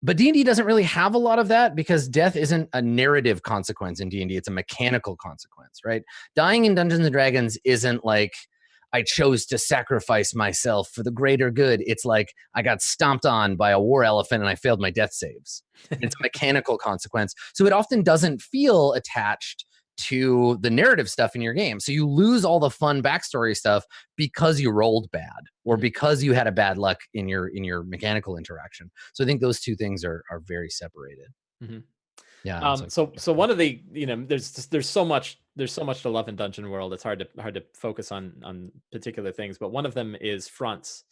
But D&D doesn't really have a lot of that, because death isn't a narrative consequence in D&D. It's a mechanical consequence, right? Dying in Dungeons & Dragons isn't like, I chose to sacrifice myself for the greater good. It's like, I got stomped on by a war elephant and I failed my death saves. It's a mechanical consequence. So it often doesn't feel attached to the narrative stuff in your game. So you lose all the fun backstory stuff because you rolled bad, or because you had a bad luck in your mechanical interaction. So I think those two things are very separated. Mm-hmm. Yeah. So one of the, you know, there's so much to love in Dungeon World. It's hard to focus on particular things, but one of them is fronts.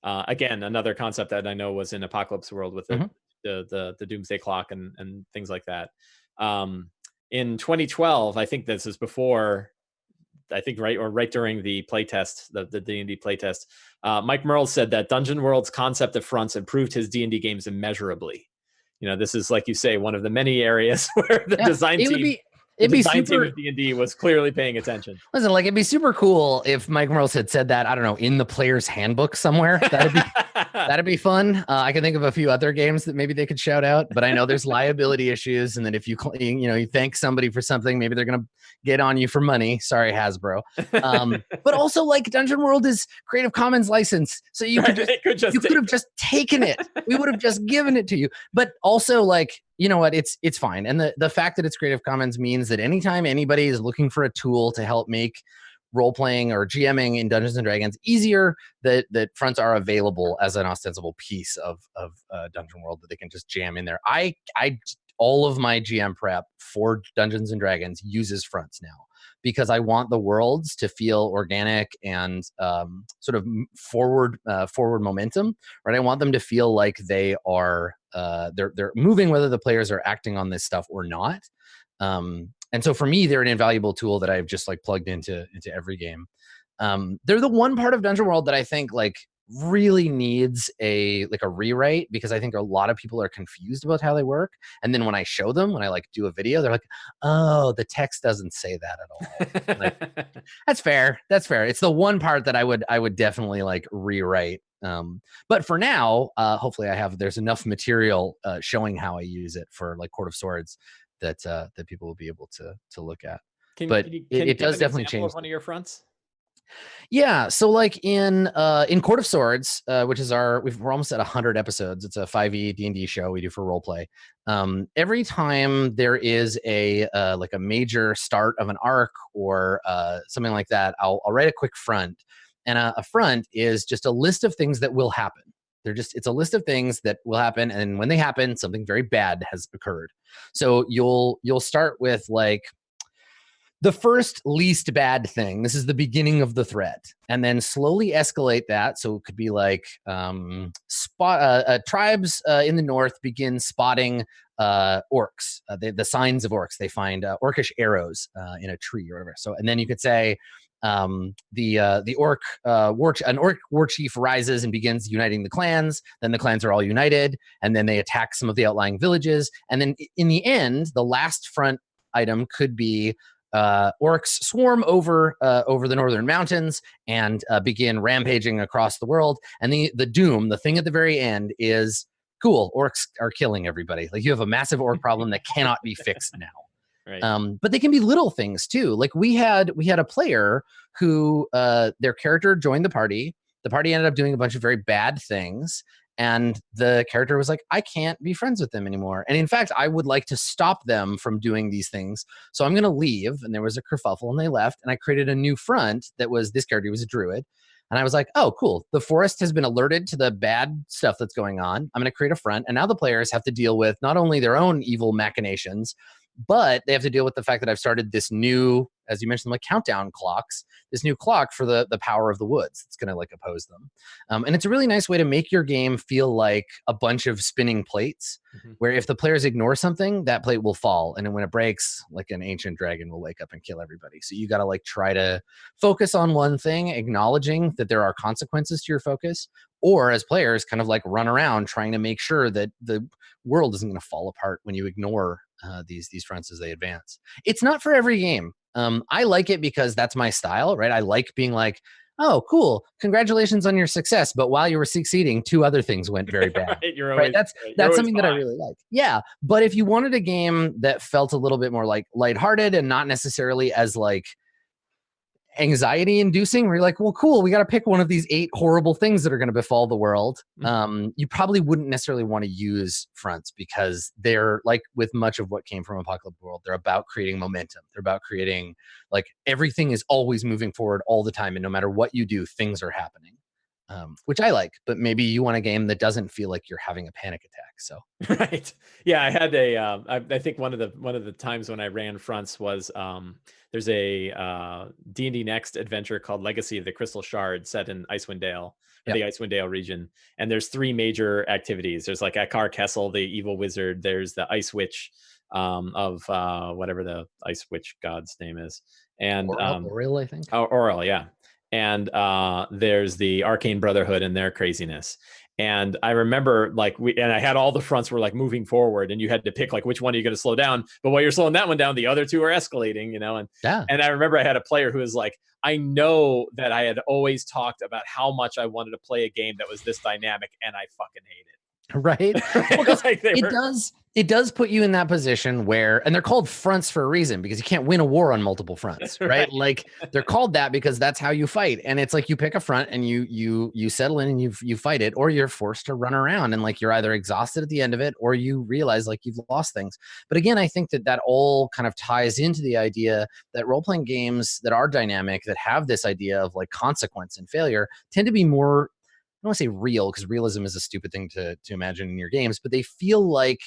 Again, another concept that I know was in Apocalypse World with the Doomsday Clock and things like that. In 2012, I think this is before, I think right during the playtest, the D&D playtest, Mike Merle said that Dungeon World's concept of fronts improved his D&D games immeasurably. You know, this is, like you say, one of the many areas where the design team of D&D was clearly paying attention. Listen, like, it'd be super cool if Mike Merles had said that, I don't know, in the player's handbook somewhere. That'd be fun. I can think of a few other games that maybe they could shout out, but I know there's liability issues, and that if you thank somebody for something, maybe they're gonna get on you for money. Sorry, Hasbro. But also, like, Dungeon World is Creative Commons license, so you could have just taken it. We would have just given it to you. But also, like, you know what? It's fine. And the fact that it's Creative Commons means that anytime anybody is looking for a tool to help make role playing or GMing in Dungeons and Dragons easier, that fronts are available as an ostensible piece of Dungeon World that they can just jam in there. I all of my GM prep for Dungeons and Dragons uses fronts now, because I want the worlds to feel organic and sort of forward momentum, right? I want them to feel like they are they're moving, whether the players are acting on this stuff or not. And so for me, they're an invaluable tool that I've just like plugged into every game. They're the one part of Dungeon World that I think like really needs a rewrite, because I think a lot of people are confused about how they work. And then when I show them, when I like do a video, they're like, oh, the text doesn't say that at all. Like, that's fair. It's the one part that I would definitely like rewrite. But for now, hopefully there's enough material showing how I use it for like Court of Swords that people will be able to look at. But it does definitely change one of your fronts. Yeah, so like in Court of Swords, which is we're almost at 100 episodes. It's a 5e D&D show we do for roleplay. Every time there is a like a major start of an arc or something like that, I'll write a quick front, and a front is just a list of things that will happen. It's a list of things that will happen, and when they happen, something very bad has occurred. So you'll start with like the first least bad thing. This is the beginning of the threat, and then slowly escalate that. So it could be like tribes in the north begin spotting orcs, the signs of orcs. They find orcish arrows in a tree or whatever. So, and then you could say the orc war chief rises and begins uniting the clans. Then the clans are all united, and then they attack some of the outlying villages. And then in the end, the last front item could be orcs swarm over the northern mountains and begin rampaging across the world. And the doom, the thing at the very end, is cool. Orcs are killing everybody. Like, you have a massive orc problem that cannot be fixed now. Right. But they can be little things too. Like we had a player who their character joined the party. The party ended up doing a bunch of very bad things. And the character was like, I can't be friends with them anymore. And in fact, I would like to stop them from doing these things. So I'm going to leave. And there was a kerfuffle and they left. And I created a new front that was, this character was a druid. And I was like, oh, cool. The forest has been alerted to the bad stuff that's going on. I'm going to create a front. And now the players have to deal with not only their own evil machinations, but they have to deal with the fact that I've started this new, as you mentioned, like countdown clocks, this new clock for the power of the woods. It's going to like oppose them. And it's a really nice way to make your game feel like a bunch of spinning plates, where if the players ignore something, that plate will fall. And then when it breaks, like an ancient dragon will wake up and kill everybody. So you got to like try to focus on one thing, acknowledging that there are consequences to your focus, or as players kind of like run around trying to make sure that the world isn't going to fall apart when you ignore these fronts as they advance. It's not for every game. I like it because that's my style, right? I like being like, oh, cool, congratulations on your success, but while you were succeeding, 2 other things went very bad. Right? That's something that I really like. Yeah, but if you wanted a game that felt a little bit more like lighthearted and not necessarily as like anxiety inducing, where you're like, well, cool, we got to pick one of these 8 horrible things that are going to befall the world. You probably wouldn't necessarily want to use fronts, because they're like, with much of what came from Apocalypse World, they're about creating momentum. They're about creating like everything is always moving forward all the time. And no matter what you do, things are happening. Which I like, but maybe you want a game that doesn't feel like you're having a panic attack. So right, yeah, I had I think one of the times when I ran fronts was there's a D&D Next adventure called Legacy of the Crystal Shard set in Icewind Dale, the Icewind Dale region, and there's 3 major activities. There's like Akar Kessel, the evil wizard. There's the Ice Witch of whatever the Ice Witch god's name is, and Auril, I think. Auril, yeah. And there's the Arcane Brotherhood and their craziness. And I remember like I had all the fronts were like moving forward, and you had to pick like which one are you going to slow down. But while you're slowing that one down, the other 2 are escalating, And I remember I had a player who was like, I know that I had always talked about how much I wanted to play a game that was this dynamic, and I fucking hate it. right? Well, 'cause Like they it were. does put you in that position where, and they're called fronts for a reason, because you can't win a war on multiple fronts, right? Right. Like they're called that because that's how you fight. And it's like you pick a front and you settle in and you fight it, or you're forced to run around and like you're either exhausted at the end of it or you realize like you've lost things. But again, I think that all kind of ties into the idea that role-playing games that are dynamic, that have this idea of like consequence and failure, tend to be more, I don't want to say real, because realism is a stupid thing to imagine in your games, but they feel like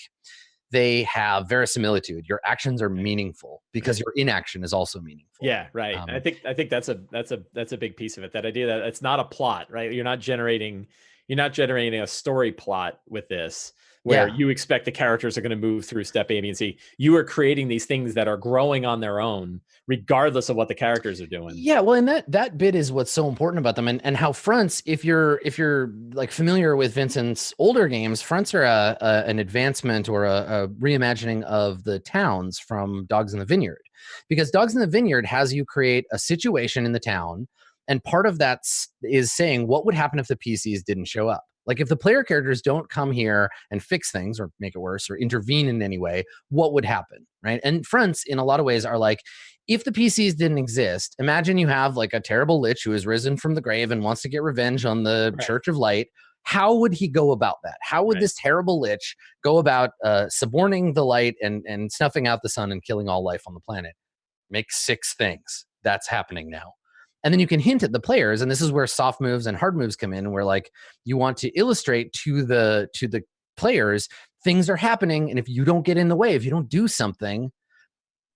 they have verisimilitude. Your actions are meaningful because your inaction is also meaningful. Yeah, right. I think that's a big piece of it. That idea that it's not a plot, right? You're not generating a story plot with this where Yeah. you expect the characters are going to move through step A, B, and C. You are creating these things that are growing on their own, regardless of what the characters are doing. Yeah, well, and that bit is what's so important about them, and how fronts. If you're like familiar with Vincent's older games, fronts are an advancement or a reimagining of the towns from Dogs in the Vineyard, because Dogs in the Vineyard has you create a situation in the town, and part of that is saying what would happen if the PCs didn't show up. Like if the player characters don't come here and fix things or make it worse or intervene in any way, what would happen, right? And fronts, in a lot of ways, are like, if the PCs didn't exist, imagine you have like a terrible lich who has risen from the grave and wants to get revenge on the Right. Church of Light. How would he go about that? How would this terrible lich go about suborning the light and snuffing out the sun and killing all life on the planet? Make 6 things. That's happening now. And then you can hint at the players, and this is where soft moves and hard moves come in, where like you want to illustrate to the players things are happening, and if you don't get in the way, if you don't do something,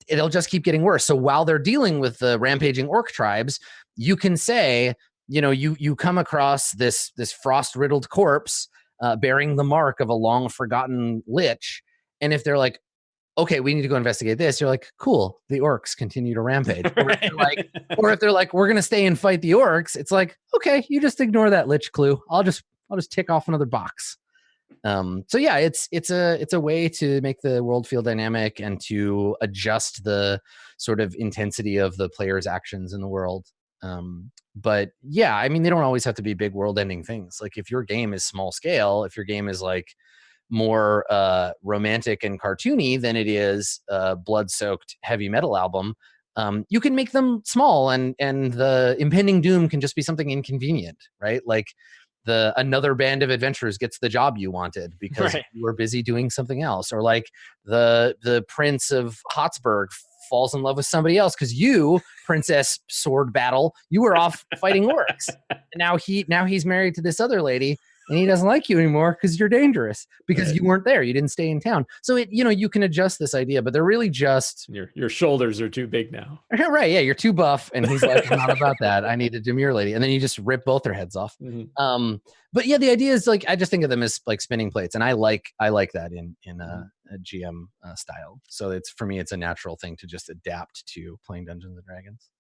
it'll just keep getting worse. So while they're dealing with the rampaging orc tribes, you can say, you come across this frost riddled corpse bearing the mark of a long forgotten lich, and if they're like, okay, we need to go investigate this, you're like, cool, the orcs continue to rampage. Or if they're like, we're gonna stay and fight the orcs, it's like, okay, you just ignore that lich clue. I'll just tick off another box. So yeah, it's a way to make the world feel dynamic and to adjust the sort of intensity of the player's actions in the world. But yeah, I mean, they don't always have to be big world-ending things. Like if your game is small scale, if your game is like more romantic and cartoony than it is blood-soaked heavy metal album, you can make them small, and the impending doom can just be something inconvenient, right? Like another band of adventurers gets the job you wanted because you were busy doing something else, or like the prince of Hotsburg falls in love with somebody else because you, Princess Sword Battle, you were off fighting orcs. And now he's married to this other lady, and he doesn't like you anymore because you're dangerous, because you weren't there. You didn't stay in town. So you can adjust this idea, but they're really just your shoulders are too big now. Right. Yeah. You're too buff. And he's like, not about that. I need a demure lady. And then you just rip both their heads off. Mm-hmm. But yeah, the idea is like, I just think of them as like spinning plates. And I like that in a GM style. So for me, it's a natural thing to just adapt to playing Dungeons and Dragons.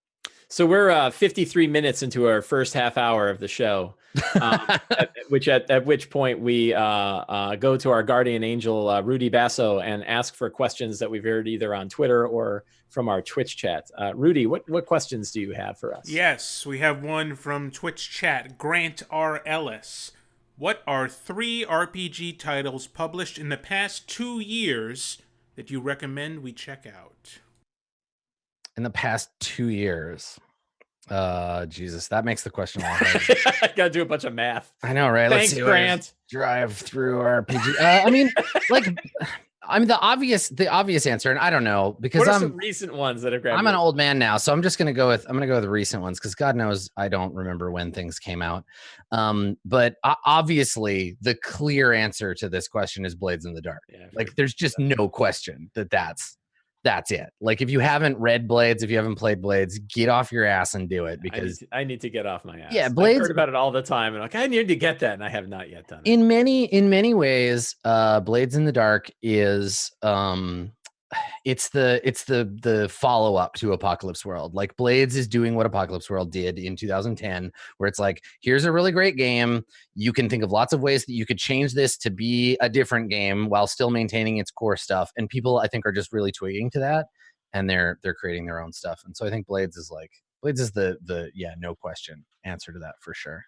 So we're 53 minutes into our first half hour of the show, at which point we go to our guardian angel, Rudy Basso, and ask for questions that we've heard either on Twitter or from our Twitch chat. Rudy, what questions do you have for us? Yes, we have one from Twitch chat, Grant R. Ellis. What are 3 RPG titles published in the past 2 years that you recommend we check out? In the past 2 years. Jesus, that makes the question a lot harder. I gotta do a bunch of math. I know, right? Thanks, Let's see, Grant. Drive through RPG. I mean, like, the obvious answer, and I don't know, because what are some recent ones that have grabbed I'm an old man now, so I'm gonna go with the recent ones, because God knows I don't remember when things came out. But obviously, the clear answer to this question is Blades in the Dark. Yeah, like, there's just no question that's it. Like, if you haven't read Blades, if you haven't played Blades, get off your ass and do it, because I need to get off my ass. Yeah, Blades. I've heard about it all the time, and like, I need to get that, and I have not yet done it. In many ways, Blades in the Dark is it's the follow up to Apocalypse World. Like, Blades is doing what Apocalypse World did in 2010, where it's like, here's a really great game. You can think of lots of ways that you could change this to be a different game while still maintaining its core stuff. And people, I think, are just really twigging to that, and they're creating their own stuff. And so I think Blades is the no question answer to that, for sure.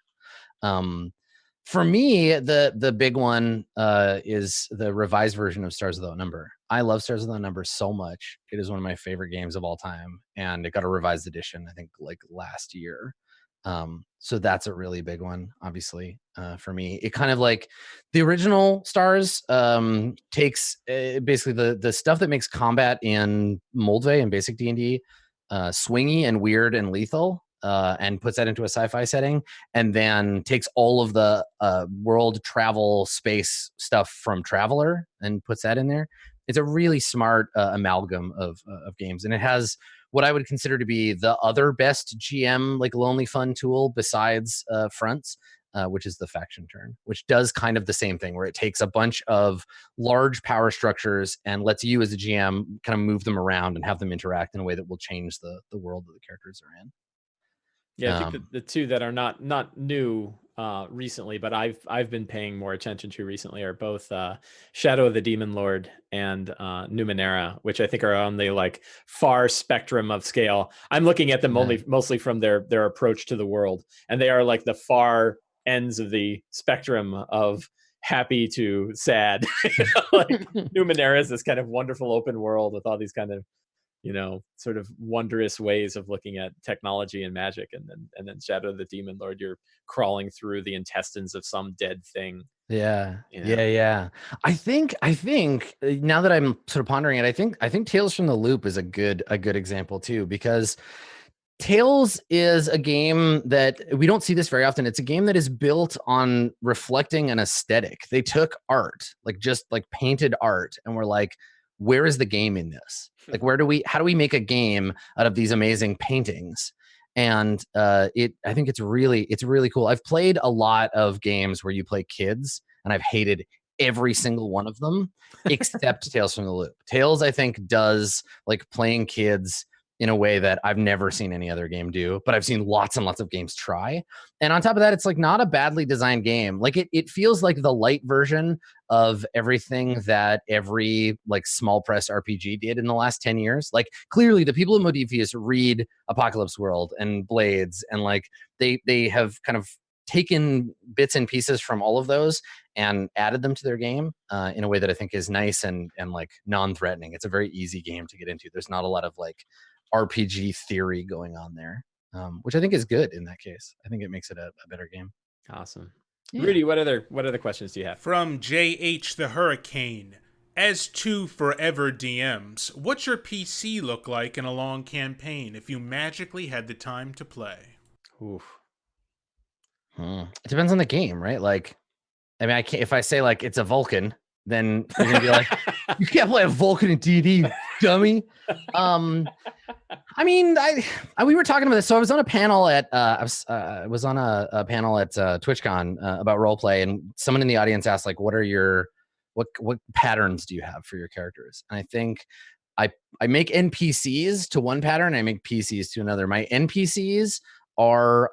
For me, the big one is the revised version of Stars Without Number. I love Stars Without Number so much. It is one of my favorite games of all time, and it got a revised edition, I think, like last year. So that's a really big one, obviously, for me. It kind of like the original Stars takes basically the stuff that makes combat in Moldvay and basic D&D swingy and weird and lethal, and puts that into a sci-fi setting, and then takes all of the world travel space stuff from Traveler and puts that in there. It's a really smart amalgam of games, and it has what I would consider to be the other best GM like Lonely Fun tool besides Fronts, which is the Faction Turn, which does kind of the same thing, where it takes a bunch of large power structures and lets you as a GM kind of move them around and have them interact in a way that will change the world that the characters are in. Yeah, I think the two that are not new recently, but I've been paying more attention to recently are both Shadow of the Demon Lord and Numenera, which I think are on the like far spectrum of scale. I'm looking at them mostly from their approach to the world, and they are like the far ends of the spectrum of happy to sad. Like Numenera is this kind of wonderful open world with all these kind of sort of wondrous ways of looking at technology and magic, and then Shadow of the Demon Lord, you're crawling through the intestines of some dead thing. Yeah. I think now that I'm sort of pondering it, I think Tales from the Loop is a good example too, because Tales is a game that we don't see this very often. It's a game that is built on reflecting an aesthetic. They took art, like just like painted art, and were like, where is the game in this? Like, how do we make a game out of these amazing paintings? And I think it's really cool. I've played a lot of games where you play kids, and I've hated every single one of them except Tales from the Loop. Tales, I think, does like playing kids in a way that I've never seen any other game do, but I've seen lots and lots of games try. And on top of that, it's like not a badly designed game. Like it feels like the light version of everything that every like small press RPG did in the last 10 years. Like clearly the people at Modiphius read Apocalypse World and Blades, and like they have kind of taken bits and pieces from all of those and added them to their game in a way that I think is nice and like non-threatening. It's a very easy game to get into. There's not a lot of like RPG theory going on there, which I think is good in that case. I think it makes it a better game. Awesome. Yeah. Rudy, what other questions do you have? From JH the Hurricane. As two forever DMs, what's your PC look like in a long campaign if you magically had the time to play? Oof. It depends on the game, right? Like, I mean, if I say like it's a Vulcan, then you're gonna be like, you can't play a Vulcan in D&D, dummy. I mean, we were talking about this. So I was on a panel at I was on a panel at TwitchCon about roleplay, and someone in the audience asked like, what patterns do you have for your characters? And I think I make NPCs to one pattern, I make PCs to another. My NPCs are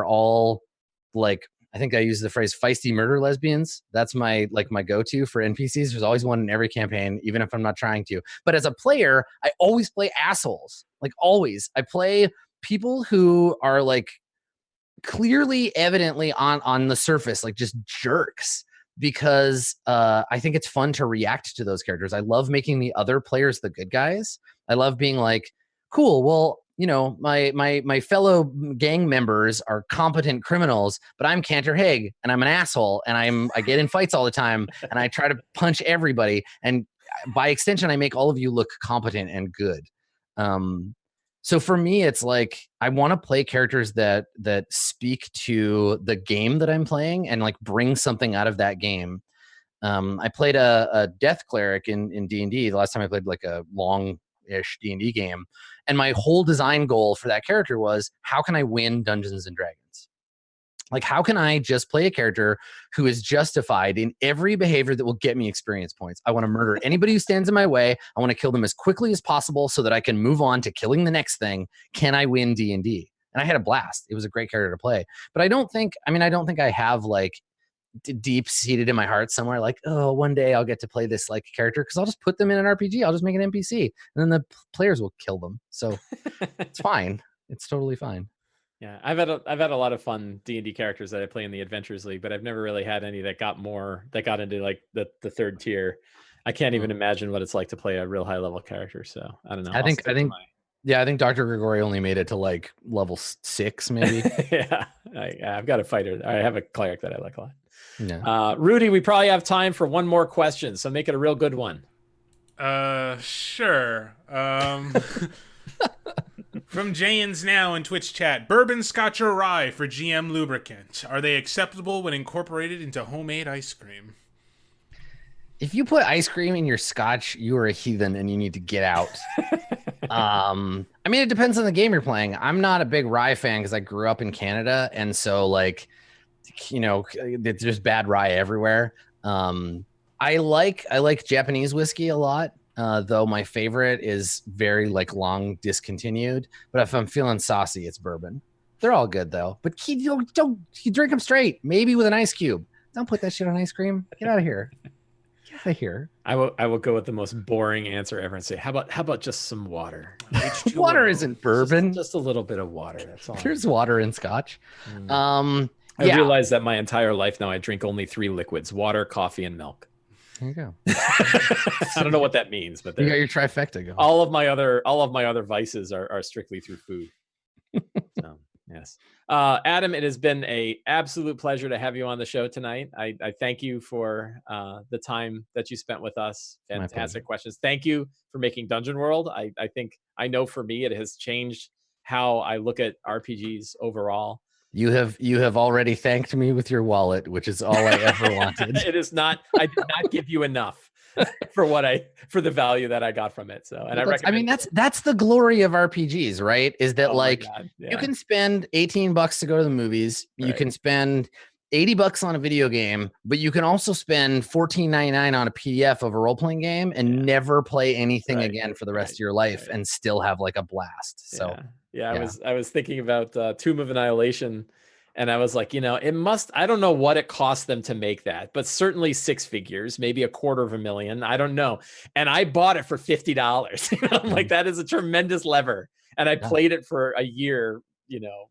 all like, I think I use the phrase feisty murder lesbians. That's my go-to for NPCs. There's always one in every campaign, even if I'm not trying to. But as a player, I always play assholes. Like always. I play people who are like clearly, evidently on the surface, like just jerks, because I think it's fun to react to those characters. I love making the other players the good guys. I love being like, cool, well, my fellow gang members are competent criminals, but I'm Cantor Haig and I'm an asshole, and I get in fights all the time and I try to punch everybody, and by extension I make all of you look competent and good. So for me, it's like I want to play characters that speak to the game that I'm playing and like bring something out of that game. I played a death cleric in D&D the last time I played like a long-ish D&D game. And my whole design goal for that character was, how can I win Dungeons and Dragons? Like, how can I just play a character who is justified in every behavior that will get me experience points? I want to murder anybody who stands in my way. I want to kill them as quickly as possible so that I can move on to killing the next thing. Can I win D&D? And I had a blast. It was a great character to play. But I don't think I have like deep seated in my heart somewhere like, oh, one day I'll get to play this like character, because I'll just put them in an RPG. I'll just make an NPC, and then the players will kill them. So it's fine. It's totally fine. Yeah, I've had a lot of fun D&D characters that I play in the Adventures League, but I've never really had any that got into like the third tier. I can't even imagine what it's like to play a real high level character. So I don't know. I I'll think stick to my yeah, I think Dr. Grigori only made it to like level 6 maybe. yeah. I've got a fighter. I have a cleric that I like a lot. Yeah. Rudy, we probably have time for one more question, so make it a real good one. Sure. From Jayens Now in Twitch chat, bourbon, scotch, or rye for GM lubricant. Are they acceptable when incorporated into homemade ice cream? If you put ice cream in your scotch, you are a heathen and you need to get out. I mean, it depends on the game you're playing. I'm not a big rye fan because I grew up in Canada, and so like, you know, there's just bad rye everywhere. I like Japanese whiskey a lot, though my favorite is very like long discontinued. But if I'm feeling saucy, it's bourbon. They're all good though. But you drink them straight, maybe with an ice cube. Don't put that shit on ice cream. Get out of here. Get out of here. I will go with the most boring answer ever and say, how about just some water? Water isn't bourbon. Just a little bit of water. That's all. There's water in scotch. I realize that my entire life now I drink only 3 liquids: water, coffee, and milk. There you go. I don't know what that means, but you got your trifecta going. All of my other vices are strictly through food. So, yes. Adam, it has been a absolute pleasure to have you on the show tonight. I thank you for the time that you spent with us. Fantastic questions. Thank you for making Dungeon World. I think I know for me it has changed how I look at RPGs overall. You have already thanked me with your wallet, which is all I ever wanted. It is not. I did not give you enough for the value that I got from it. So, and I mean, that's the glory of RPGs, right? Is that you can spend $18 to go to the movies, you can spend $80 on a video game, but you can also spend $14.99 on a PDF of a role-playing game and never play anything again for the rest of your life and still have like a blast. So I was thinking about Tomb of Annihilation, and I was like, I don't know what it cost them to make that, but certainly 6 figures, maybe $250,000. I don't know. And I bought it for $50. I'm like, that is a tremendous lever. And I played it for a year,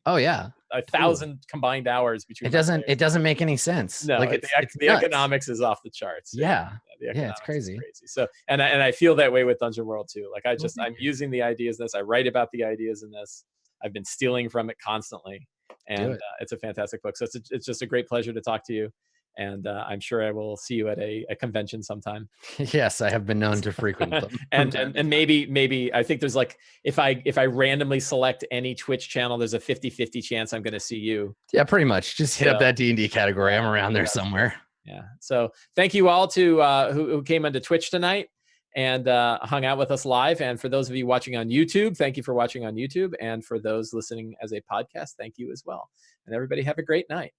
Oh yeah. 1,000 combined hours between. It doesn't make any sense. No, like the economics is off the charts. Yeah. It's crazy. So, and I feel that way with Dungeon World too. Like I'm using the ideas in this. I write about the ideas in this. I've been stealing from it constantly, and it's a fantastic book. So it's just a great pleasure to talk to you. And I'm sure I will see you at a convention sometime. Yes, I have been known to frequent them. and maybe I think there's like, if I randomly select any Twitch channel, there's a 50-50 chance I'm going to see you. Yeah, pretty much. Just hit up that D&D category. I'm around there somewhere. Yeah. So thank you all to who came onto Twitch tonight and hung out with us live. And for those of you watching on YouTube, thank you for watching on YouTube. And for those listening as a podcast, thank you as well. And everybody have a great night.